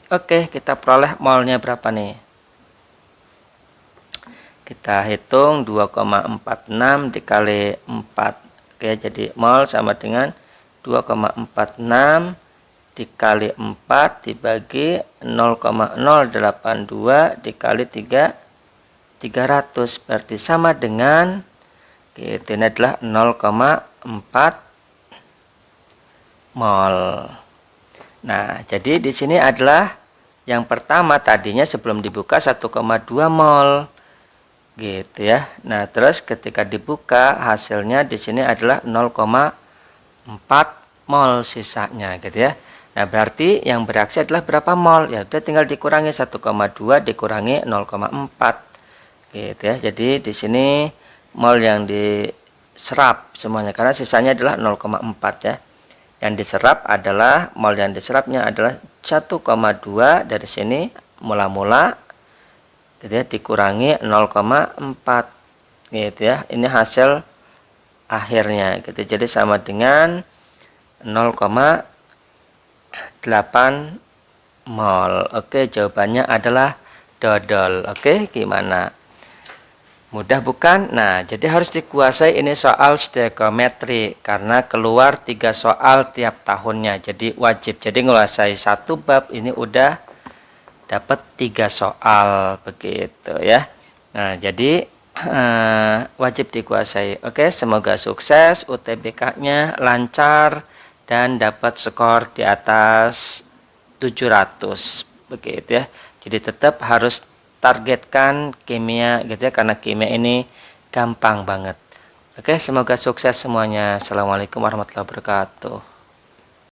Oke, kita peroleh molnya berapa nih? Kita hitung 2,46 dikali 4. Oke, jadi mol sama dengan 2,46 dikali 4 dibagi 0,082 dikali 300. Berarti sama dengan gitu, ini adalah 0,4 mol. Nah, jadi di sini adalah yang pertama tadinya sebelum dibuka 1,2 mol. Gitu ya. Nah, terus ketika dibuka hasilnya di sini adalah 0,4 mol sisanya gitu ya. Nah, berarti yang bereaksi adalah berapa mol? Ya udah tinggal dikurangi 1,2 dikurangi 0,4. Gitu ya. Jadi di sini mol yang diserap semuanya, karena sisanya adalah 0,4 ya. Yang diserap adalah mol yang diserapnya adalah 1,2 dari sini mula-mula gitu ya, dikurangi 0,4 gitu ya. Ini hasil akhirnya gitu. Jadi sama dengan 0,8 mol. Oke, jawabannya adalah dodol. Oke, gimana? Mudah bukan? Nah, jadi harus dikuasai ini soal stoichiometri karena keluar 3 soal tiap tahunnya. Jadi wajib. Jadi nguasai satu bab ini udah dapat 3 soal begitu ya. Nah, jadi wajib dikuasai. Oke, semoga sukses, UTBK-nya lancar dan dapat skor di atas 700 begitu ya. Jadi tetap harus targetkan kimia gitu ya, karena kimia ini gampang banget. Oke, semoga sukses semuanya. Assalamualaikum warahmatullahi wabarakatuh.